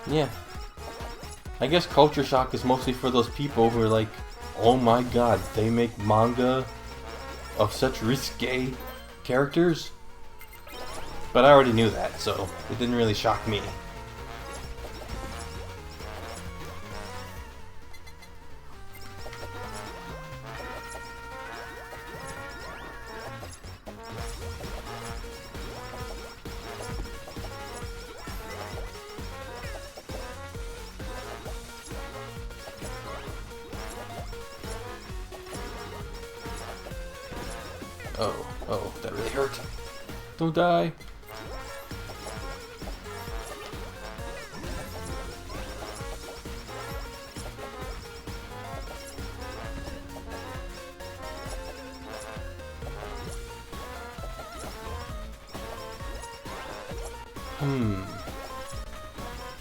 Yeah. I guess culture shock is mostly for those people who are like, oh my god, they make manga of such risque characters? But I already knew that, so it didn't really shock me. Oh, that really hurt. Don't die.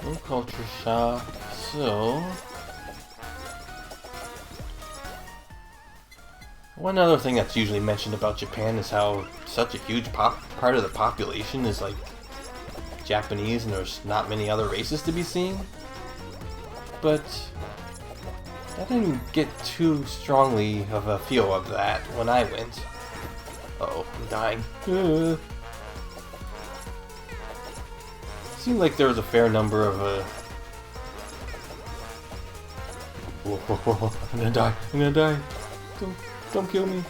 No culture shock, so... One other thing that's usually mentioned about Japan is how such a huge part of the population is like Japanese and there's not many other races to be seen. But I didn't get too strongly of a feel of that when I went. Uh-oh, I'm dying. Seemed like there was a fair number of Whoa, I'm gonna die. Don't kill me.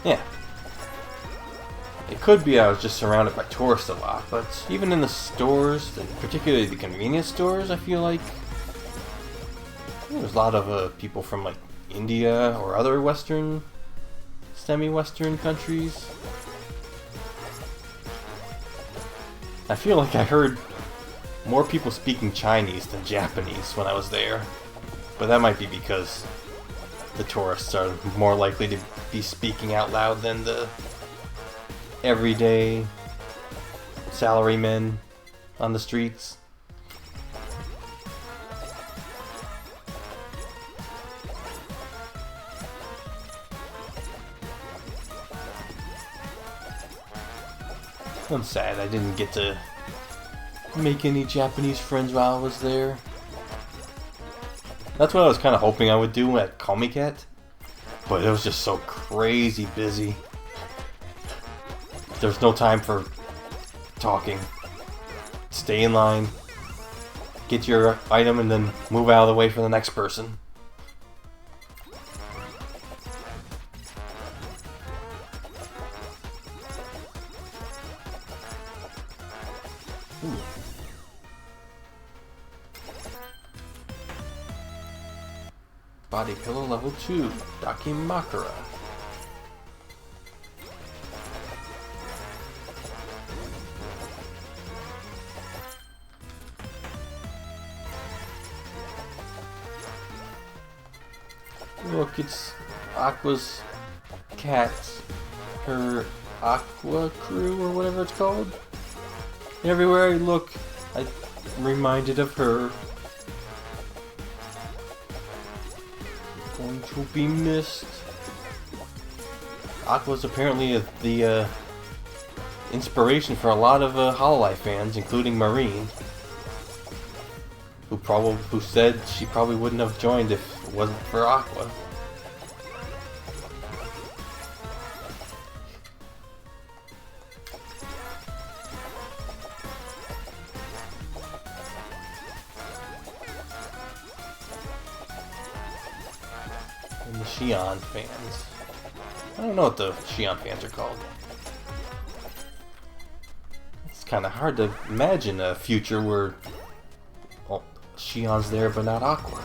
Yeah. It could be I was just surrounded by tourists a lot, but even in the stores, particularly the convenience stores, I feel like there's a lot of people from like India or other Western, semi-Western countries. I feel like I heard more people speaking Chinese than Japanese when I was there. But that might be because the tourists are more likely to be speaking out loud than the everyday salarymen on the streets. I'm sad I didn't get to make any Japanese friends while I was there. That's what I was kind of hoping I would do at Comiket, but it was just so crazy busy. There's no time for talking. Stay in line, get your item, and then move out of the way for the next person. Ooh. Body pillow level 2, Dakimakura. Look, it's Aqua's cat, her Aqua crew or whatever it's called. Everywhere I look, I'm reminded of her. Going to be missed. Aqua's apparently the inspiration for a lot of Hololive fans, including Marine, who said she probably wouldn't have joined if it wasn't for Aqua. And the Shion fans. I don't know what the Shion fans are called. It's kind of hard to imagine a future where Shion's there but not Aqua.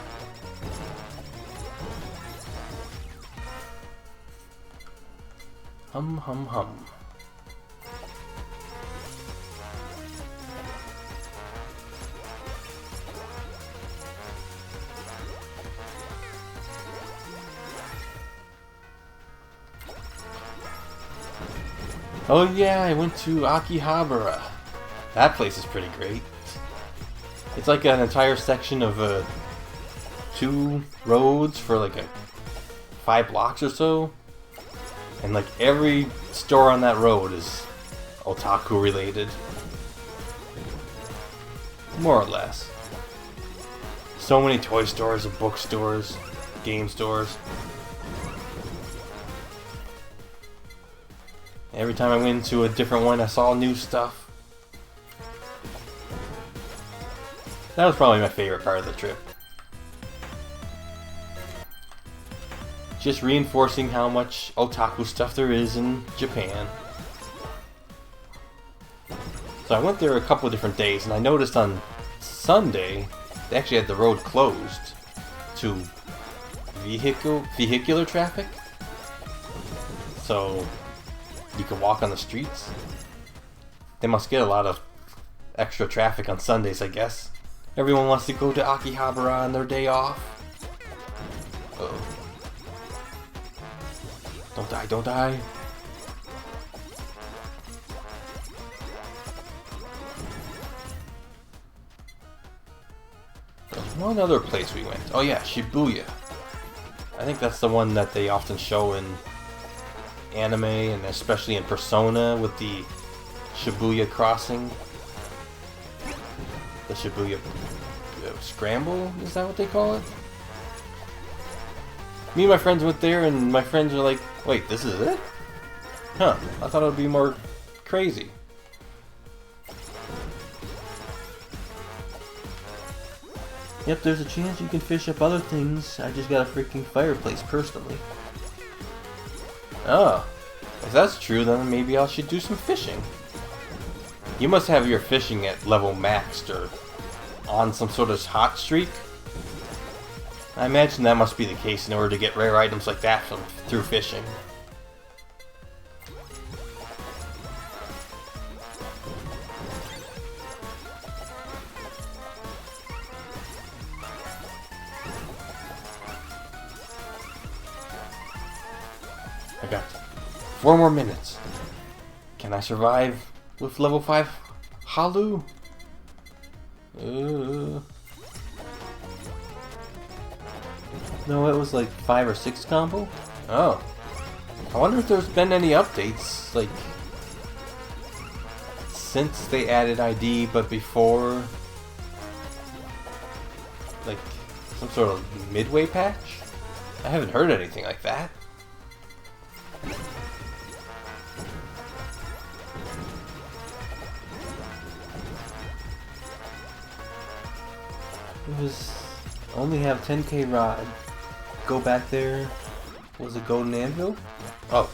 Hum hum hum. Oh yeah, I went to Akihabara. That place is pretty great. It's like an entire section of 2 roads for like 5 blocks or so. And like every store on that road is otaku related. More or less. So many toy stores and bookstores, game stores. Every time I went to a different one, I saw new stuff. That was probably my favorite part of the trip. Just reinforcing how much otaku stuff there is in Japan. So I went there a couple of different days, and I noticed on Sunday they actually had the road closed to vehicular traffic. So you can walk on the streets. They must get a lot of extra traffic on Sundays, I guess. Everyone wants to go to Akihabara on their day off. Uh-oh. Don't die, don't die. There's one other place we went. Oh yeah, Shibuya. I think that's the one that they often show in anime, and especially in Persona with the Shibuya crossing. The Shibuya Scramble? Is that what they call it? Me and my friends went there, and my friends were like, wait, this is it? Huh, I thought it would be more crazy. Yep, there's a chance you can fish up other things. I just got a freaking fireplace personally. Oh, if that's true, then maybe I should do some fishing. You must have your fishing at level maxed or on some sort of hot streak. I imagine that must be the case in order to get rare items like that through fishing. I got 4 more minutes. Can I survive with level 5 Halu? No, it was like 5 or 6 combo? Oh. I wonder if there's been any updates, like, since they added ID, but before, like, some sort of midway patch? I haven't heard anything like that. It was only have 10k rod. Go back there. Was it Golden Anvil? Oh.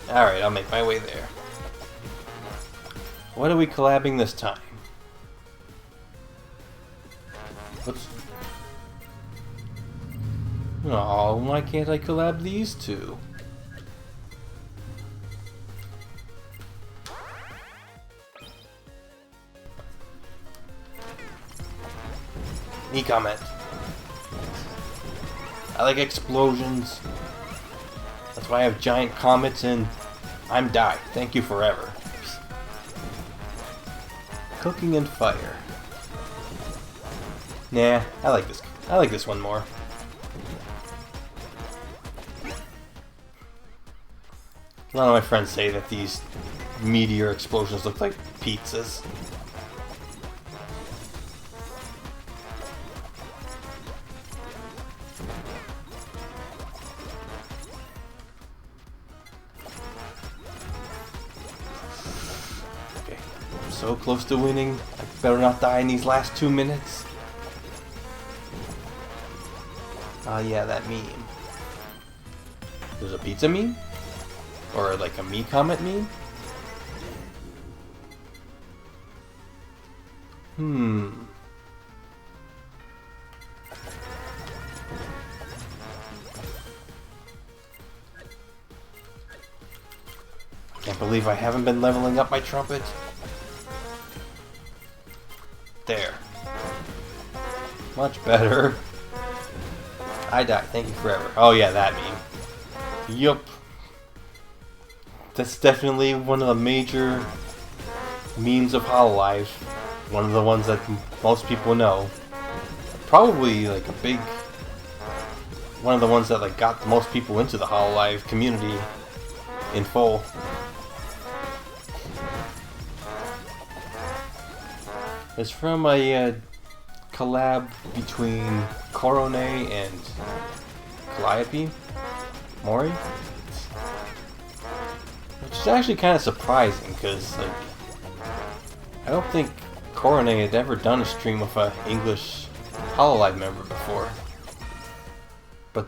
Alright, I'll make my way there. What are we collabing this time? What's... Oh, why can't I collab these two? Comment. I like explosions. That's why I have giant comets and I'm die. Thank you forever. Cooking and fire. Nah, I like this. I like this one more. A lot of my friends say that these meteor explosions look like pizzas. So close to winning. I better not die in these last 2 minutes. Ah, yeah, that meme. There's a pizza meme? Or like a me comment meme? Can't believe I haven't been leveling up my trumpet. There. Much better. I die. Thank you forever. Oh yeah, that meme. Yup. That's definitely one of the major memes of Hololive. One of the ones that most people know. Probably like a big... one of the ones that like got the most people into the Hololive community in full. It's from a collab between Korone and Calliope Mori, which is actually kind of surprising because like I don't think Korone had ever done a stream with an English Hololive member before, but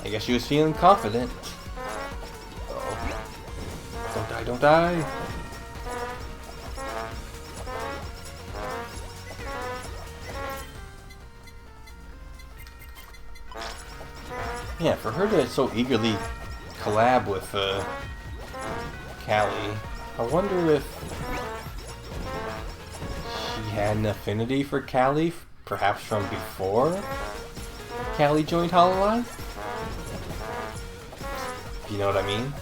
I guess she was feeling confident. Uh-oh. Don't die, don't die. Yeah, for her to so eagerly collab with Callie, I wonder if she had an affinity for Callie, perhaps from before Callie joined Hololive? If you know what I mean?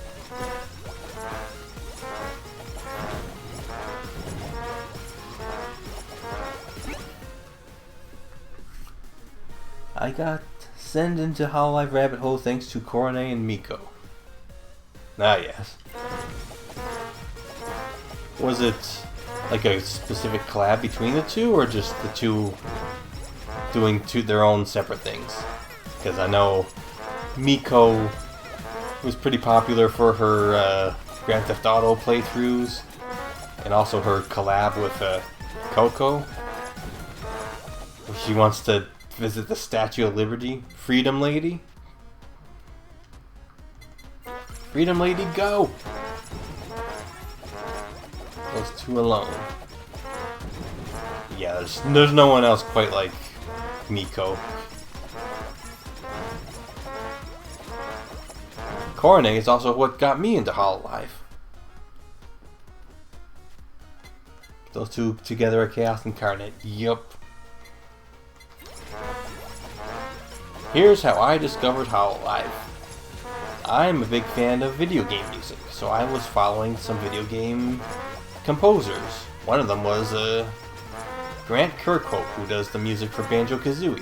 I got sent into Hololive rabbit hole thanks to Korone and Miko. Ah, yes. Was it like a specific collab between the two, or just the two doing their own separate things? Because I know Miko was pretty popular for her Grand Theft Auto playthroughs, and also her collab with Coco, where she wants to visit the Statue of Liberty. Freedom Lady? Freedom Lady, go! Those two alone. Yeah, there's no one else quite like Miko. Korone is also what got me into Hololive. Those two together are Chaos Incarnate. Yup. Here's how I discovered Hololive. I'm a big fan of video game music, so I was following some video game composers. One of them was Grant Kirkhope, who does the music for Banjo-Kazooie.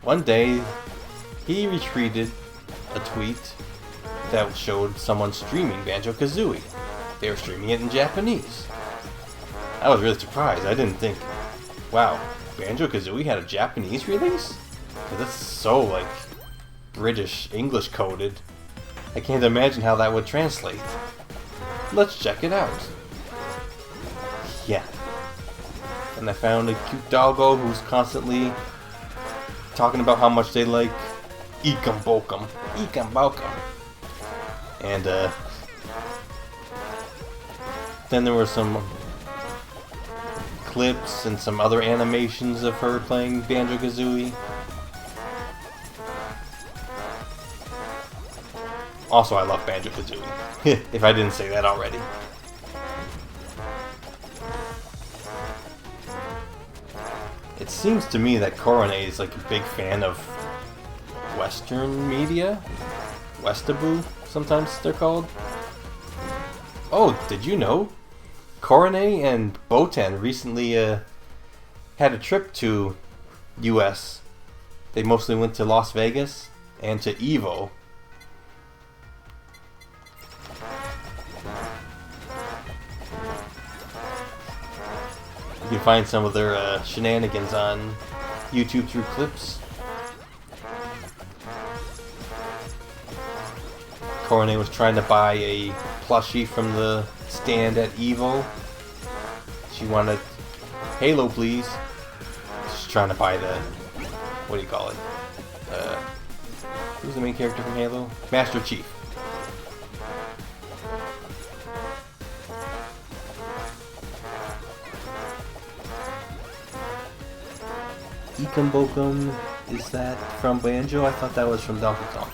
One day, he retweeted a tweet that showed someone streaming Banjo-Kazooie. They were streaming it in Japanese. I was really surprised. I didn't think, wow, Banjo-Kazooie had a Japanese release? Because that's so, like, British English coded. I can't imagine how that would translate. Let's check it out. Yeah. And I found a cute doggo who's constantly talking about how much they like Ikam Bokum. Ikam Bokum. And, then there were some clips and some other animations of her playing Banjo-Kazooie. Also, I love Banjo-Kazooie, if I didn't say that already. It seems to me that Korone is like a big fan of Western media. Westaboo, sometimes they're called. Oh, did you know? Korone and Botan recently had a trip to US. They mostly went to Las Vegas and to EVO. You can find some of their shenanigans on YouTube through clips. Korone was trying to buy a plushie from the stand at EVO. She wanted Halo, please. She's trying to buy the, what do you call it? Who's the main character from Halo? Master Chief. Ikam Bokum, is that from Banjo? I thought that was from Donkey Kong.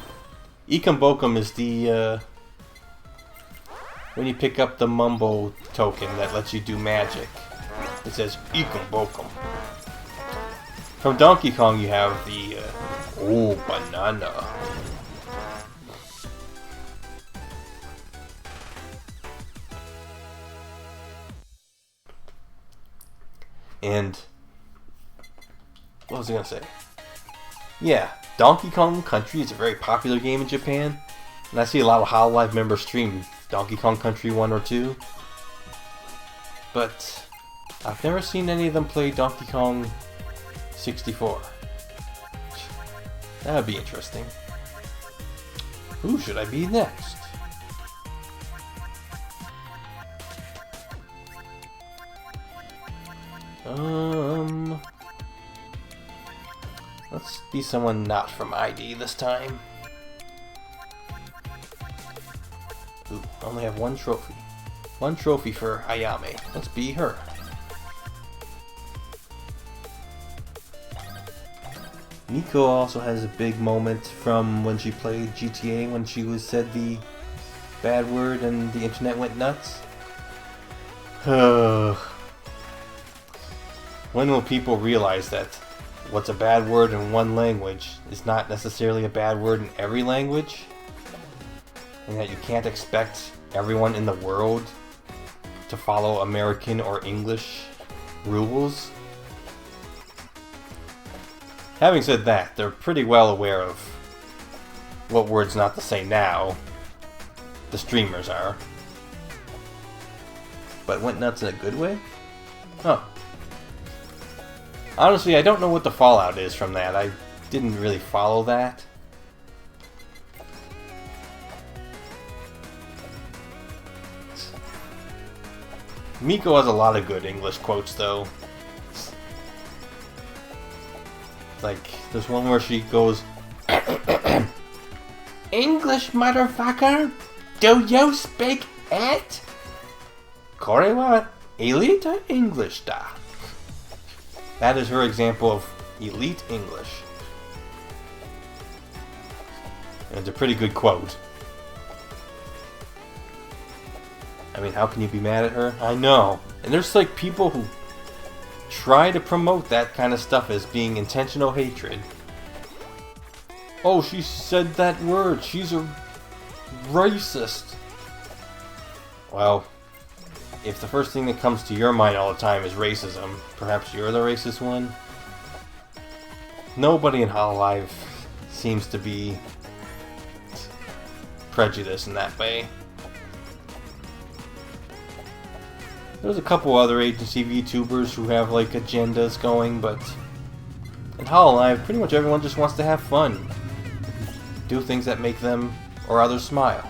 Ikam Bokum is the, when you pick up the Mumbo token that lets you do magic. It says Ikam Bokum. From Donkey Kong you have the Oh, banana. And what was I gonna say? Yeah, Donkey Kong Country is a very popular game in Japan, and I see a lot of Hololive members stream Donkey Kong Country 1 or 2. But I've never seen any of them play Donkey Kong 64. That would be interesting. Who should I be next? Let's be someone not from ID this time. Ooh, I only have one trophy. One trophy for Ayame. Let's be her. Miko also has a big moment from when she played GTA when she said the bad word and the internet went nuts. When will people realize that what's a bad word in one language is not necessarily a bad word in every language? And that you can't expect everyone in the world to follow American or English rules? Having said that, they're pretty well aware of what words not to say now. The streamers are. But went nuts in a good way? Huh. Honestly, I don't know what the fallout is from that. I didn't really follow that. Miko has a lot of good English quotes, though. Like, there's one where she goes, English, motherfucker? Do you speak it? Kore wa elite English da. That is her example of elite English. And it's a pretty good quote. I mean, how can you be mad at her? I know. And there's like people who try to promote that kind of stuff as being intentional hatred. Oh, she said that word. She's a racist. Well, if the first thing that comes to your mind all the time is racism, perhaps you're the racist one? Nobody in Hololive seems to be prejudiced in that way. There's a couple other agency VTubers who have like agendas going, but in Hololive, pretty much everyone just wants to have fun. Do things that make them or others smile.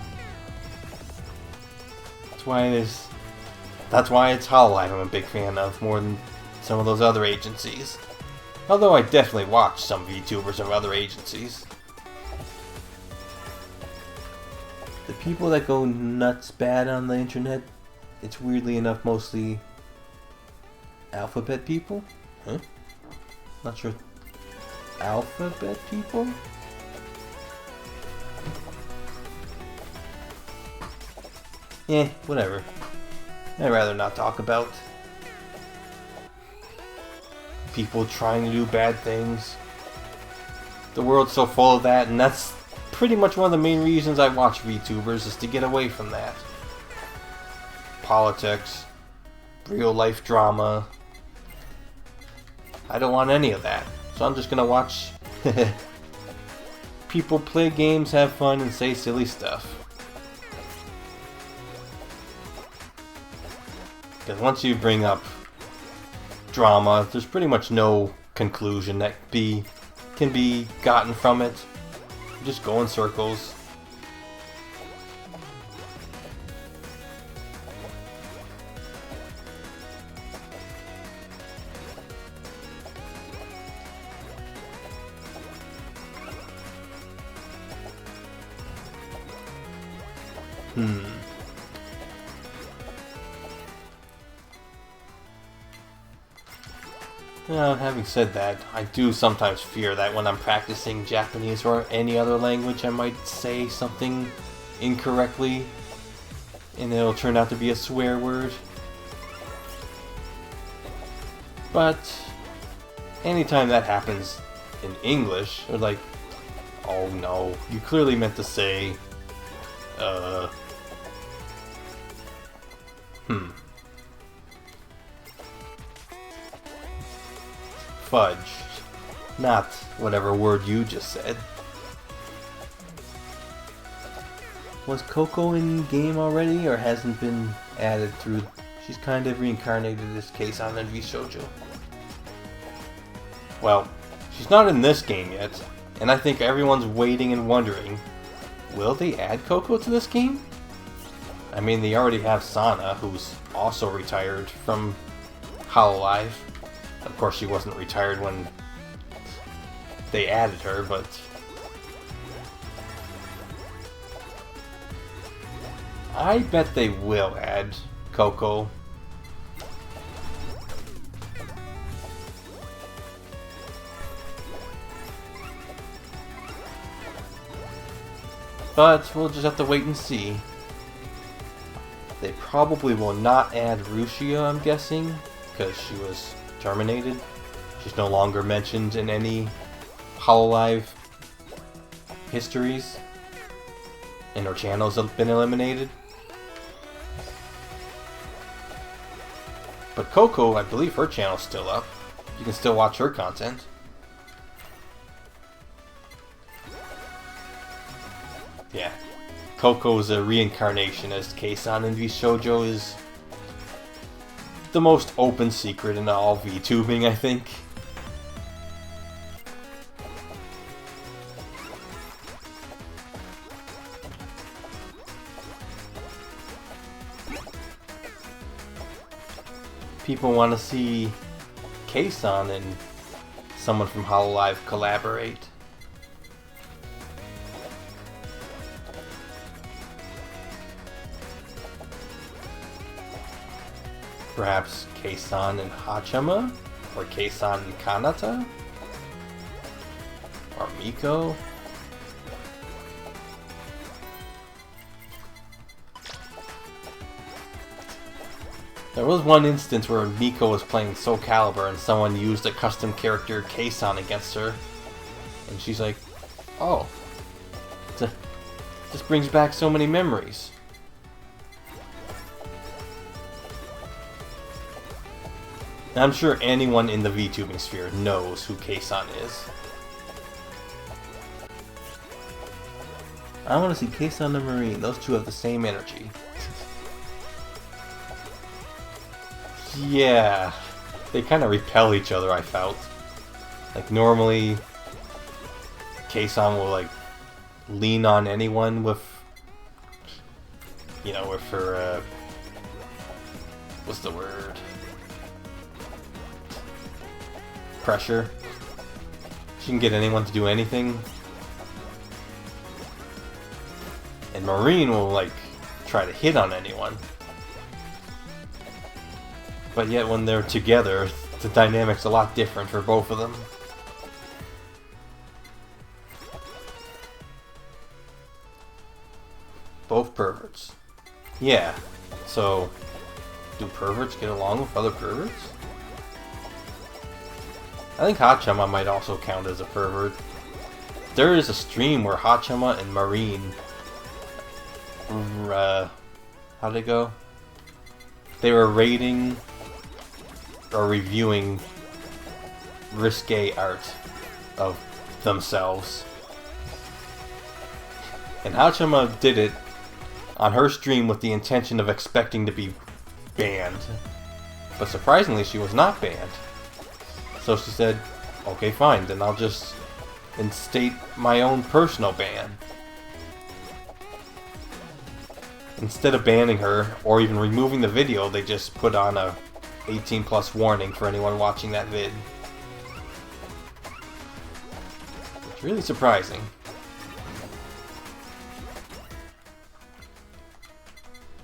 That's why it's Hololive I'm a big fan of, more than some of those other agencies. Although I definitely watch some VTubers of other agencies. The people that go nuts bad on the internet, it's weirdly enough mostly alphabet people? Huh? Not sure. Alphabet people? Eh, whatever. I'd rather not talk about people trying to do bad things. The world's so full of that, and that's pretty much one of the main reasons I watch VTubers, is to get away from that. Politics, real life drama. I don't want any of that, so I'm just gonna watch people play games, have fun, and say silly stuff. Because once you bring up drama, there's pretty much no conclusion that can be gotten from it. You just go in circles. Having said that, I do sometimes fear that when I'm practicing Japanese or any other language, I might say something incorrectly, and it'll turn out to be a swear word. But anytime that happens in English, or like Oh no, you clearly meant to say, fudge. Not whatever word you just said. Was Coco in game already, or hasn't been added through? She's kind of reincarnated this case on NV Shoujo. Well, she's not in this game yet, and I think everyone's waiting and wondering, will they add Coco to this game? I mean, they already have Sana, who's also retired from Hololive. Of course, she wasn't retired when they added her, but I bet they will add Coco. But we'll just have to wait and see. They probably will not add Rushia, I'm guessing, because she was terminated. She's no longer mentioned in any Hololive histories, and her channels have been eliminated. But Coco, I believe her channel's still up. You can still watch her content. Yeah, Coco's a reincarnation as Keisan in VShoujo is the most open secret in all VTubing, I think. People want to see Keisan and someone from Hololive collaborate. Perhaps Keisan and Hachama? Or Keisan and Kanata? Or Miko? There was one instance where Miko was playing Soul Calibur and someone used a custom character Keisan against her. And she's like, oh, this brings back so many memories. And I'm sure anyone in the VTubing sphere knows who Keisan is. I want to see Keisan and Marine. Those two have the same energy. Yeah, they kind of repel each other, I felt. Like, normally, Keisan will, like, lean on anyone with, you know, with her, what's the word? Pressure. She can get anyone to do anything. And Marine will, like, try to hit on anyone. But yet when they're together, the dynamic's a lot different for both of them. Both perverts. Yeah, so do perverts get along with other perverts? I think Hachama might also count as a pervert. There is a stream where Hachama and Marine, how'd it go? They were rating or reviewing risque art of themselves. And Hachama did it on her stream with the intention of expecting to be banned. But surprisingly, she was not banned. So she said, okay, fine, then I'll just instate my own personal ban. Instead of banning her, or even removing the video, they just put on a 18+ warning for anyone watching that vid. It's really surprising.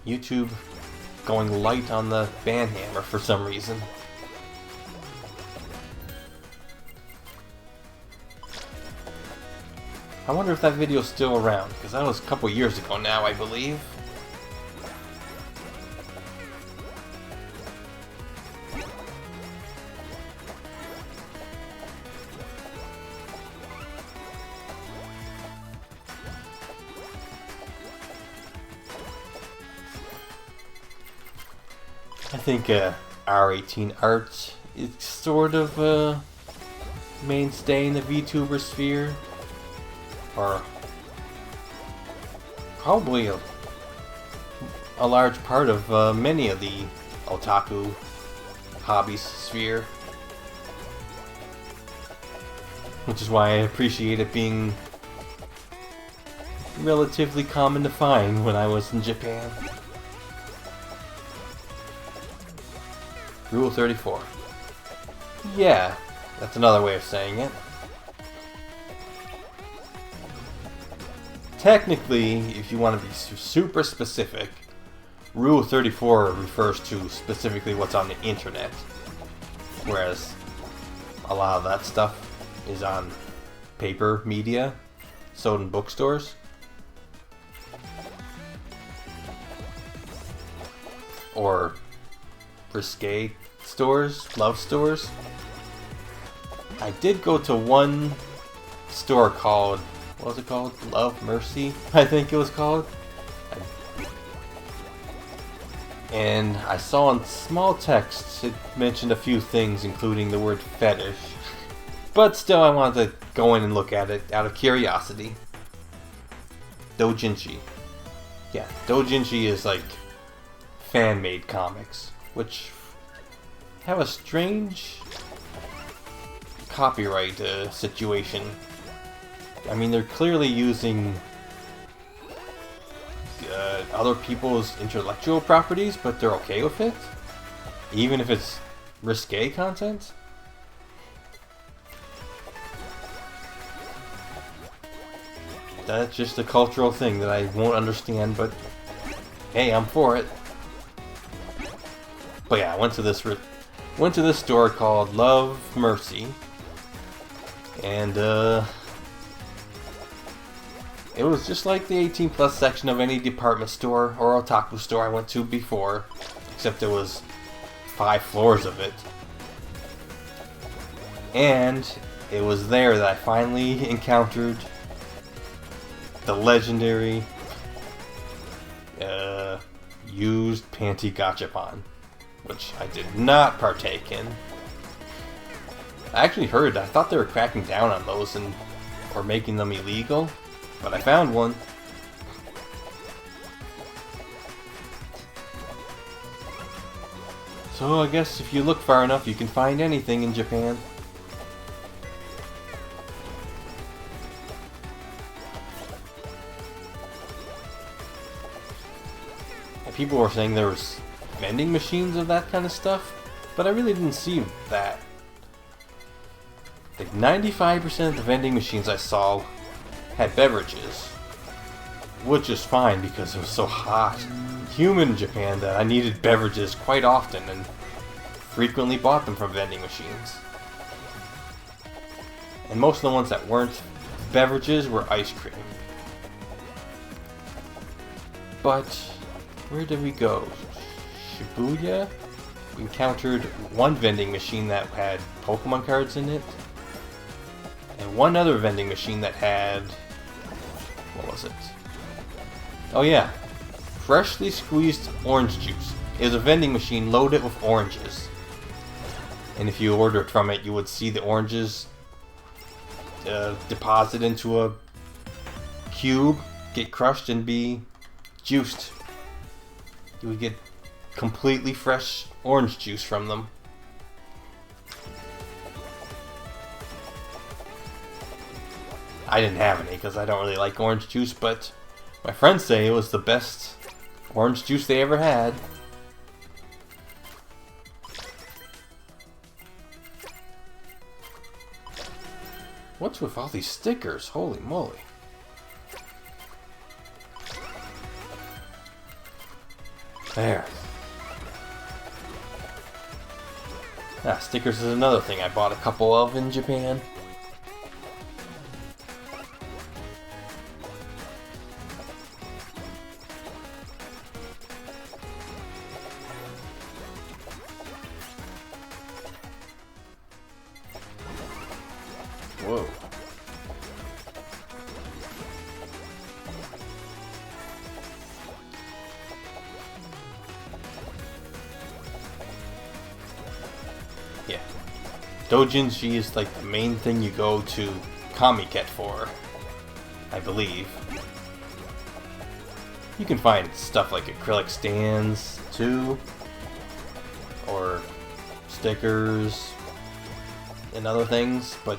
YouTube going light on the ban hammer for some reason. I wonder if that video's still around, because that was a couple years ago now, I believe. I think R18 art is sort of a mainstay in the VTuber sphere, or probably a large part of many of the otaku hobbies sphere, which is why I appreciate it being relatively common to find when I was in Japan. Rule 34. Yeah, that's another way of saying it. Technically, if you want to be super specific, Rule 34 refers to specifically what's on the internet, whereas a lot of that stuff is on paper media, sold in bookstores. Or risque stores, love stores. I did go to one store called, what was it called? Love Mercy, I think it was called. And I saw in small text it mentioned a few things, including the word fetish. But still, I wanted to go in and look at it out of curiosity. Doujinshi. Yeah, doujinshi is like fan-made comics, which have a strange copyright situation. I mean, they're clearly using other people's intellectual properties, but they're okay with it, even if it's risque content. That's just a cultural thing that I won't understand, but hey, I'm for it. But yeah, I went to this store called Love Mercy, and it was just like the 18 plus section of any department store or otaku store I went to before, except there was 5 floors of it. And it was there that I finally encountered the legendary used panty gachapon, which I did not partake in. I actually heard, I thought they were cracking down on those or making them illegal, but I found one. So I guess if you look far enough, you can find anything in Japan. And people were saying there was vending machines of that kind of stuff, but I really didn't see that. Like 95% of the vending machines I saw had beverages, which is fine because it was so hot and humid in Japan that I needed beverages quite often and frequently bought them from vending machines. And most of the ones that weren't beverages were ice cream. But where did we go? Shibuya? We encountered one vending machine that had Pokemon cards in it, and one other vending machine that had, what was it? Oh yeah, freshly squeezed orange juice. It was a vending machine loaded with oranges, and if you ordered from it, you would see the oranges deposit into a cube, get crushed, and be juiced. You would get completely fresh orange juice from them. I didn't have any because I don't really like orange juice, but my friends say it was the best orange juice they ever had. What's with all these stickers? Holy moly. There. Ah, stickers is another thing I bought a couple of in Japan. Whoa. Doujinshi is like the main thing you go to Kamiket for, I believe. You can find stuff like acrylic stands too, or stickers and other things, but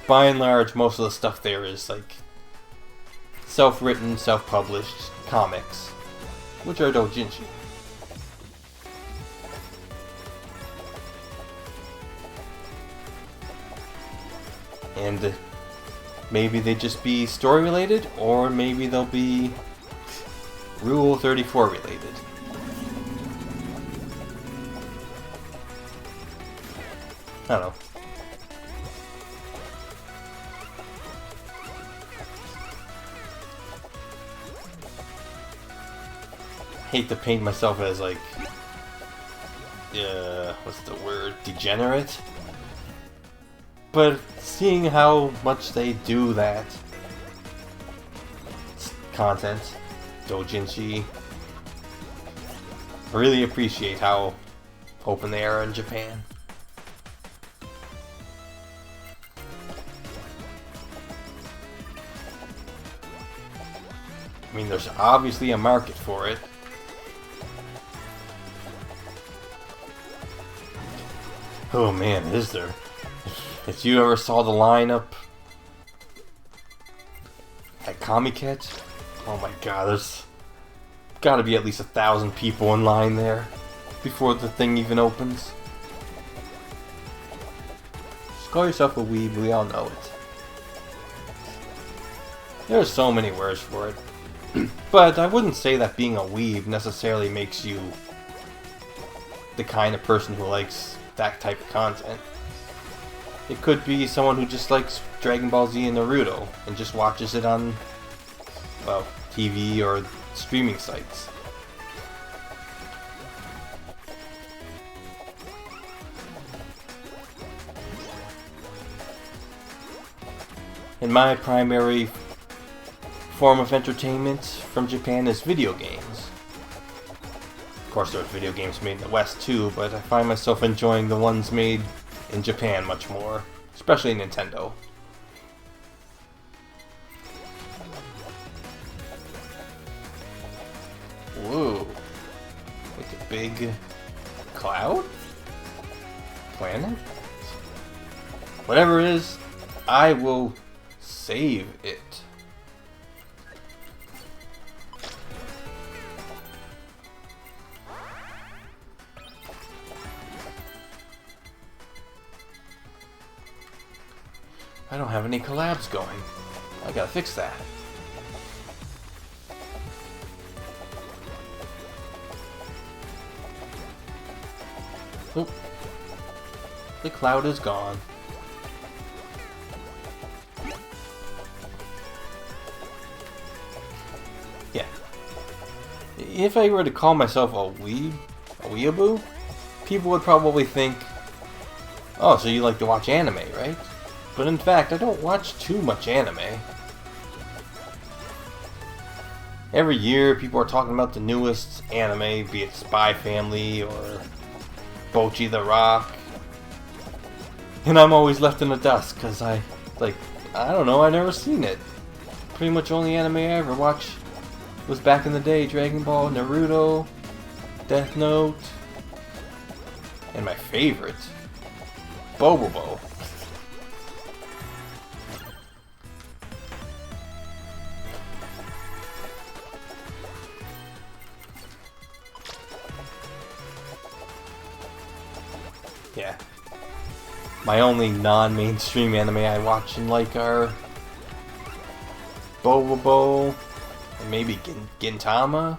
by and large most of the stuff there is like self-written, self-published comics, which are doujinshi. And maybe they just be story related, or maybe they'll be Rule 34 related. I don't know. I hate to paint myself as like, what's the word? Degenerate? But seeing how much they do that content, doujinshi, I really appreciate how open they are in Japan. I mean, there's obviously a market for it. Oh man, is there? If you ever saw the lineup at Kamiket, oh my god, there's gotta be at least 1,000 people in line there before the thing even opens. Just call yourself a weeb, we all know it. There's so many words for it. But I wouldn't say that being a weeb necessarily makes you the kind of person who likes that type of content. It could be someone who just likes Dragon Ball Z and Naruto and just watches it on, well, TV or streaming sites. And my primary form of entertainment from Japan is video games. Of course, there's video games made in the West too, but I find myself enjoying the ones made in Japan much more, especially Nintendo. Whoa, like a big cloud? Planet? Whatever it is, I will save it. I don't have any collabs going. I gotta fix that. Oop. The cloud is gone. Yeah. If I were to call myself a weeaboo, people would probably think, oh, so you like to watch anime, right? But in fact, I don't watch too much anime. Every year, people are talking about the newest anime, be it Spy Family or Bocchi the Rock. And I'm always left in the dust, because I don't know, I've never seen it. Pretty much only anime I ever watched was back in the day, Dragon Ball, Naruto, Death Note, and my favorite, Bobobo. Yeah. My only non-mainstream anime I watch and like are Bobobo and maybe Gintama.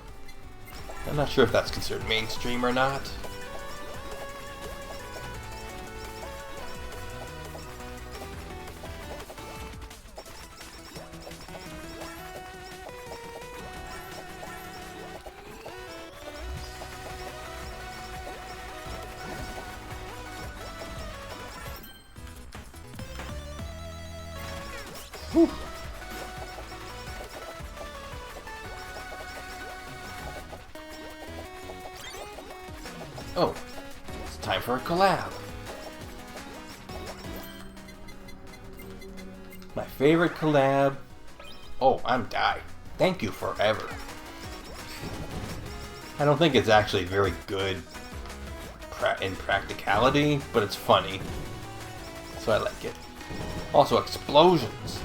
I'm not sure if that's considered mainstream or not. Whew. Oh, it's time for a collab. favorite collab? Oh, I'm Die. Thank you forever. I don't think it's actually very good in practicality, but it's funny. So I like it. Also, explosions.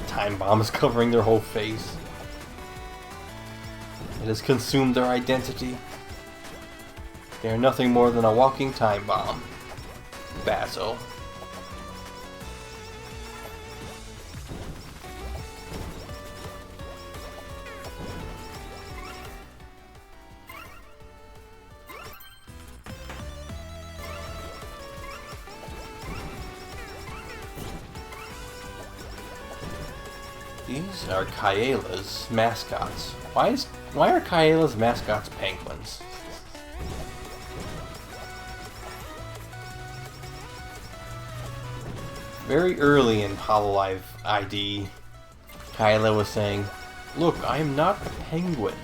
Time bomb is covering their whole face. It has consumed their identity. They are nothing more than a walking time bomb. Basil. These are Kaela's mascots. Why are Kaela's mascots penguins? Very early in Hololive ID, Kaela was saying, "Look, I am not a penguin."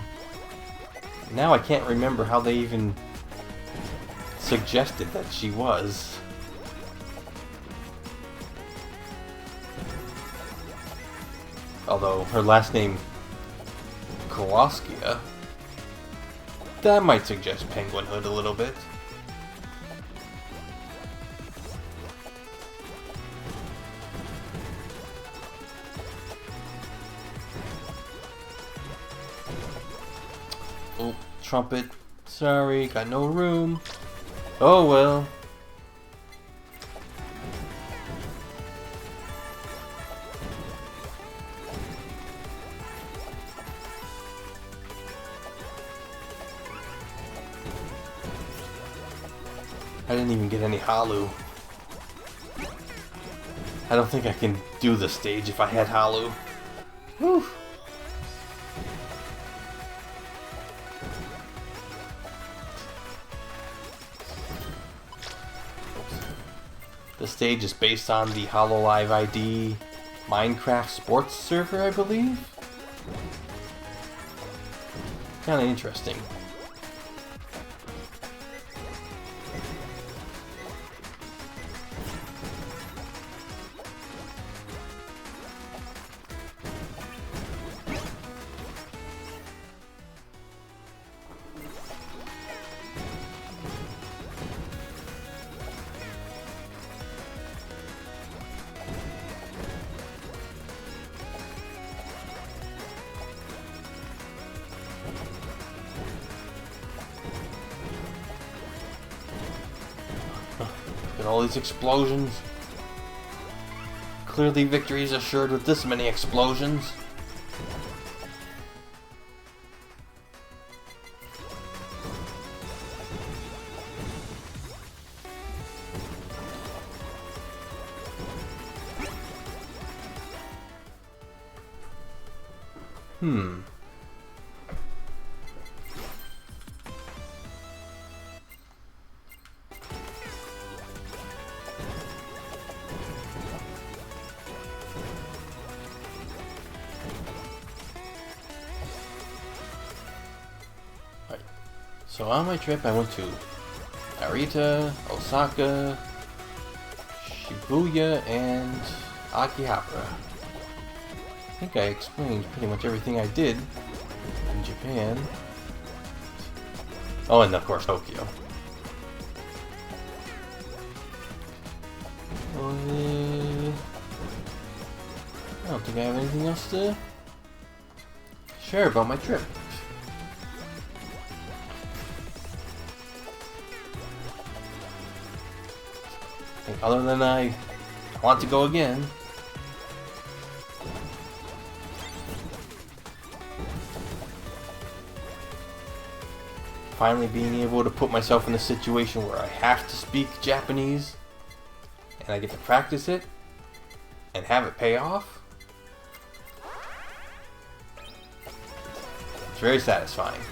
Now I can't remember how they even suggested that she was. Although her last name, Kowalskia, that might suggest penguinhood a little bit. Oh, trumpet. Sorry, got no room. Oh well. I didn't even get any Halu. I don't think I can do the stage if I had Halu. Whew. The stage is based on the Hololive ID Minecraft sports server, I believe. Kinda interesting. Look at all these explosions. Clearly victory is assured with this many explosions. So on my trip I went to Narita, Osaka, Shibuya, and Akihabara. I think I explained pretty much everything I did in Japan. Oh, and of course Tokyo. I don't think I have anything else to share about my trip. Other than I want to go again. Finally being able to put myself in a situation where I have to speak Japanese and I get to practice it and have it pay off. It's very satisfying.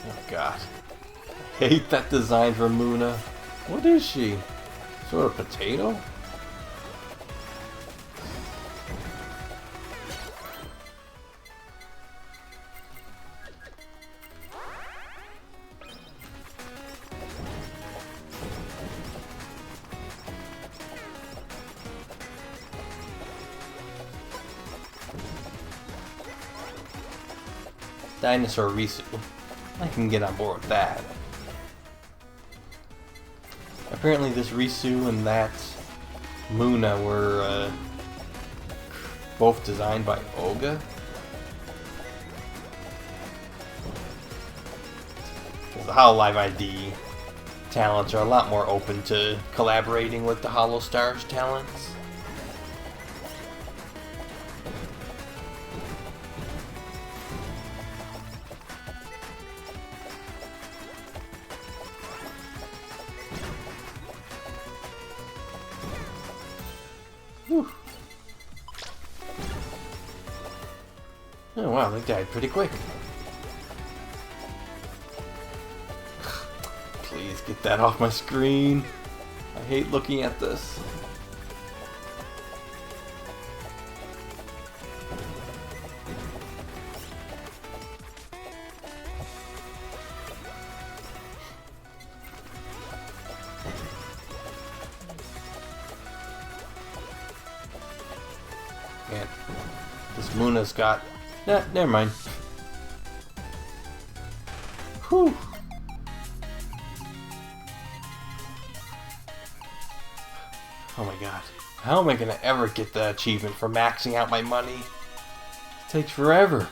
Oh God. I Hate that design for Muna. What is she? Sort of potato? Dinosaur Risu. I can get on board with that. Apparently this Risu and that Muna were both designed by Oga. The Hololive ID talents are a lot more open to collaborating with the Holostars talents. Whew. Oh wow, they died pretty quick. Please get that off my screen. I hate looking at this. Man, this Muna's got... Nah, never mind. Whew. Oh my god. How am I gonna ever get the achievement for maxing out my money? It takes forever.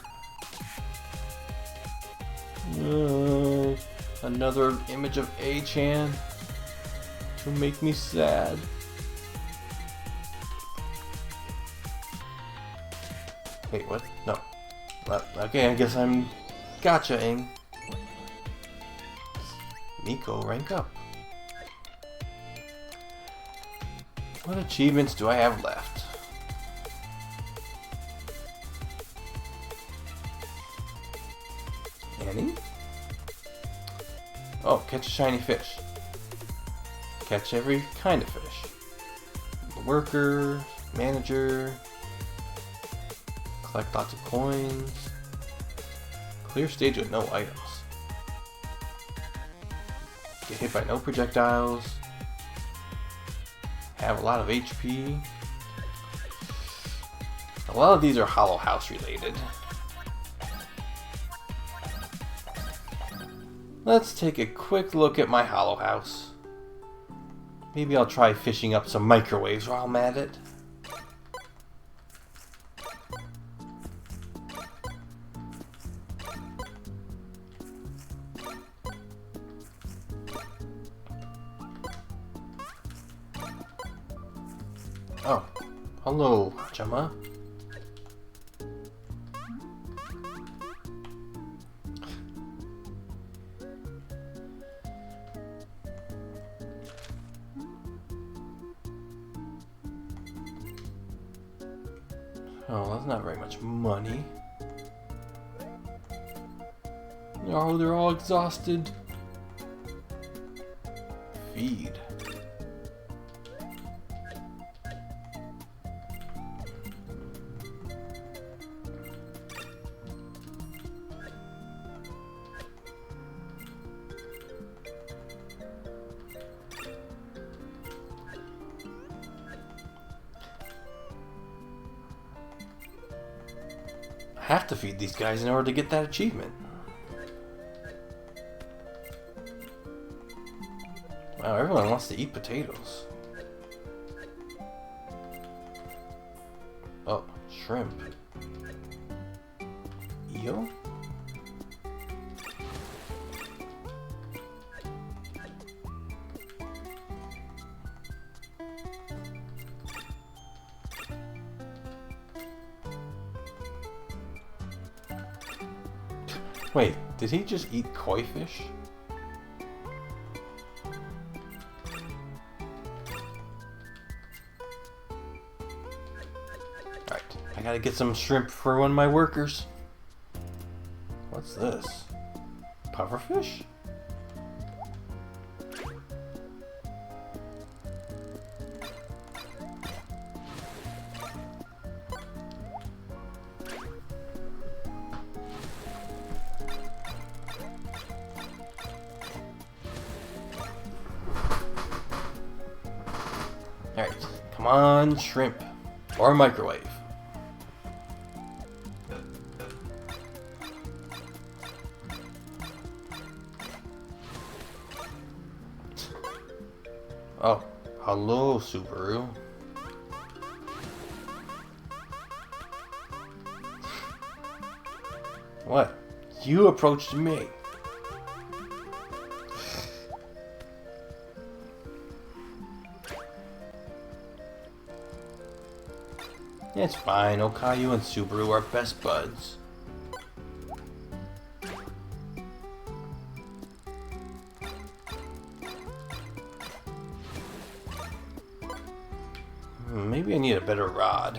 Another image of A-chan to make me sad. Wait, what? No. Okay, I guess I'm gotcha-ing. Nico, rank up. What achievements do I have left? Annie? Oh, catch a shiny fish. Catch every kind of fish. Worker, manager. Collect lots of coins. Clear stage with no items. Get hit by no projectiles. Have a lot of HP. A lot of these are Hollow House related. Let's take a quick look at my Hollow House. Maybe I'll try fishing up some microwaves while I'm at it. Oh, hello, Chama. Oh, that's not very much money. Oh, they're all exhausted. Feed. I have to feed these guys in order to get that achievement. Wow, everyone wants to eat potatoes. Oh, shrimp. Eel? Wait, did he just eat koi fish? Alright, I gotta get some shrimp for one of my workers. What's this? Pufferfish? Alright, come on, shrimp. Or microwave. Oh, hello, Subaru. What? You approached me. It's fine, Okayu and Subaru are best buds. Maybe I need a better rod.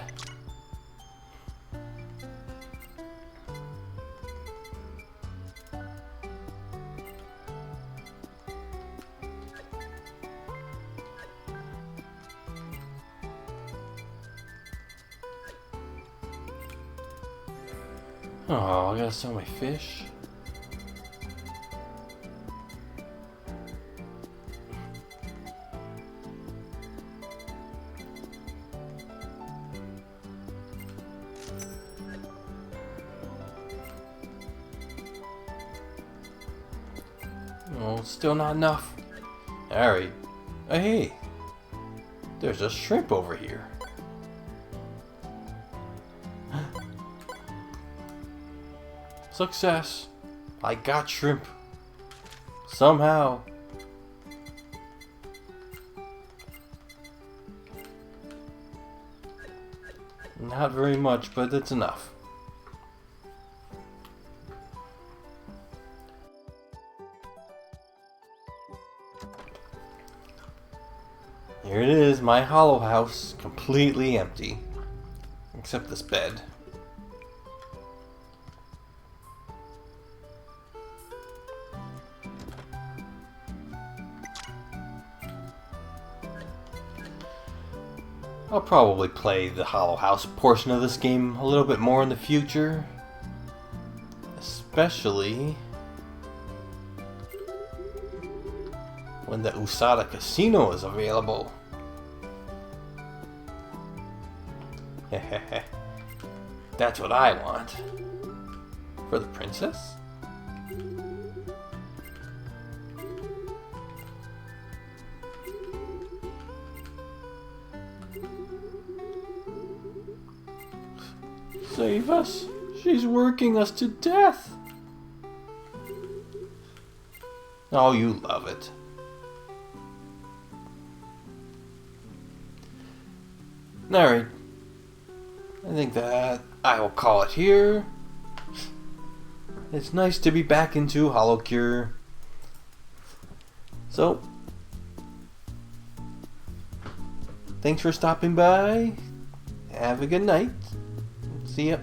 Oh, I gotta sell my fish. Oh, still not enough. Alright. Hey, there's a shrimp over here. Success! I got shrimp. Somehow. Not very much, but it's enough. Here it is, my hollow house, completely empty. Except this bed. I'll probably play the Hollow House portion of this game a little bit more in the future. Especially when the Usada Casino is available. Hehehe. That's what I want. For the princess? Save us! She's working us to death! Oh, you love it. Alright. I think that I will call it here. It's nice to be back into Holocure. So, thanks for stopping by. Have a good night. See ya.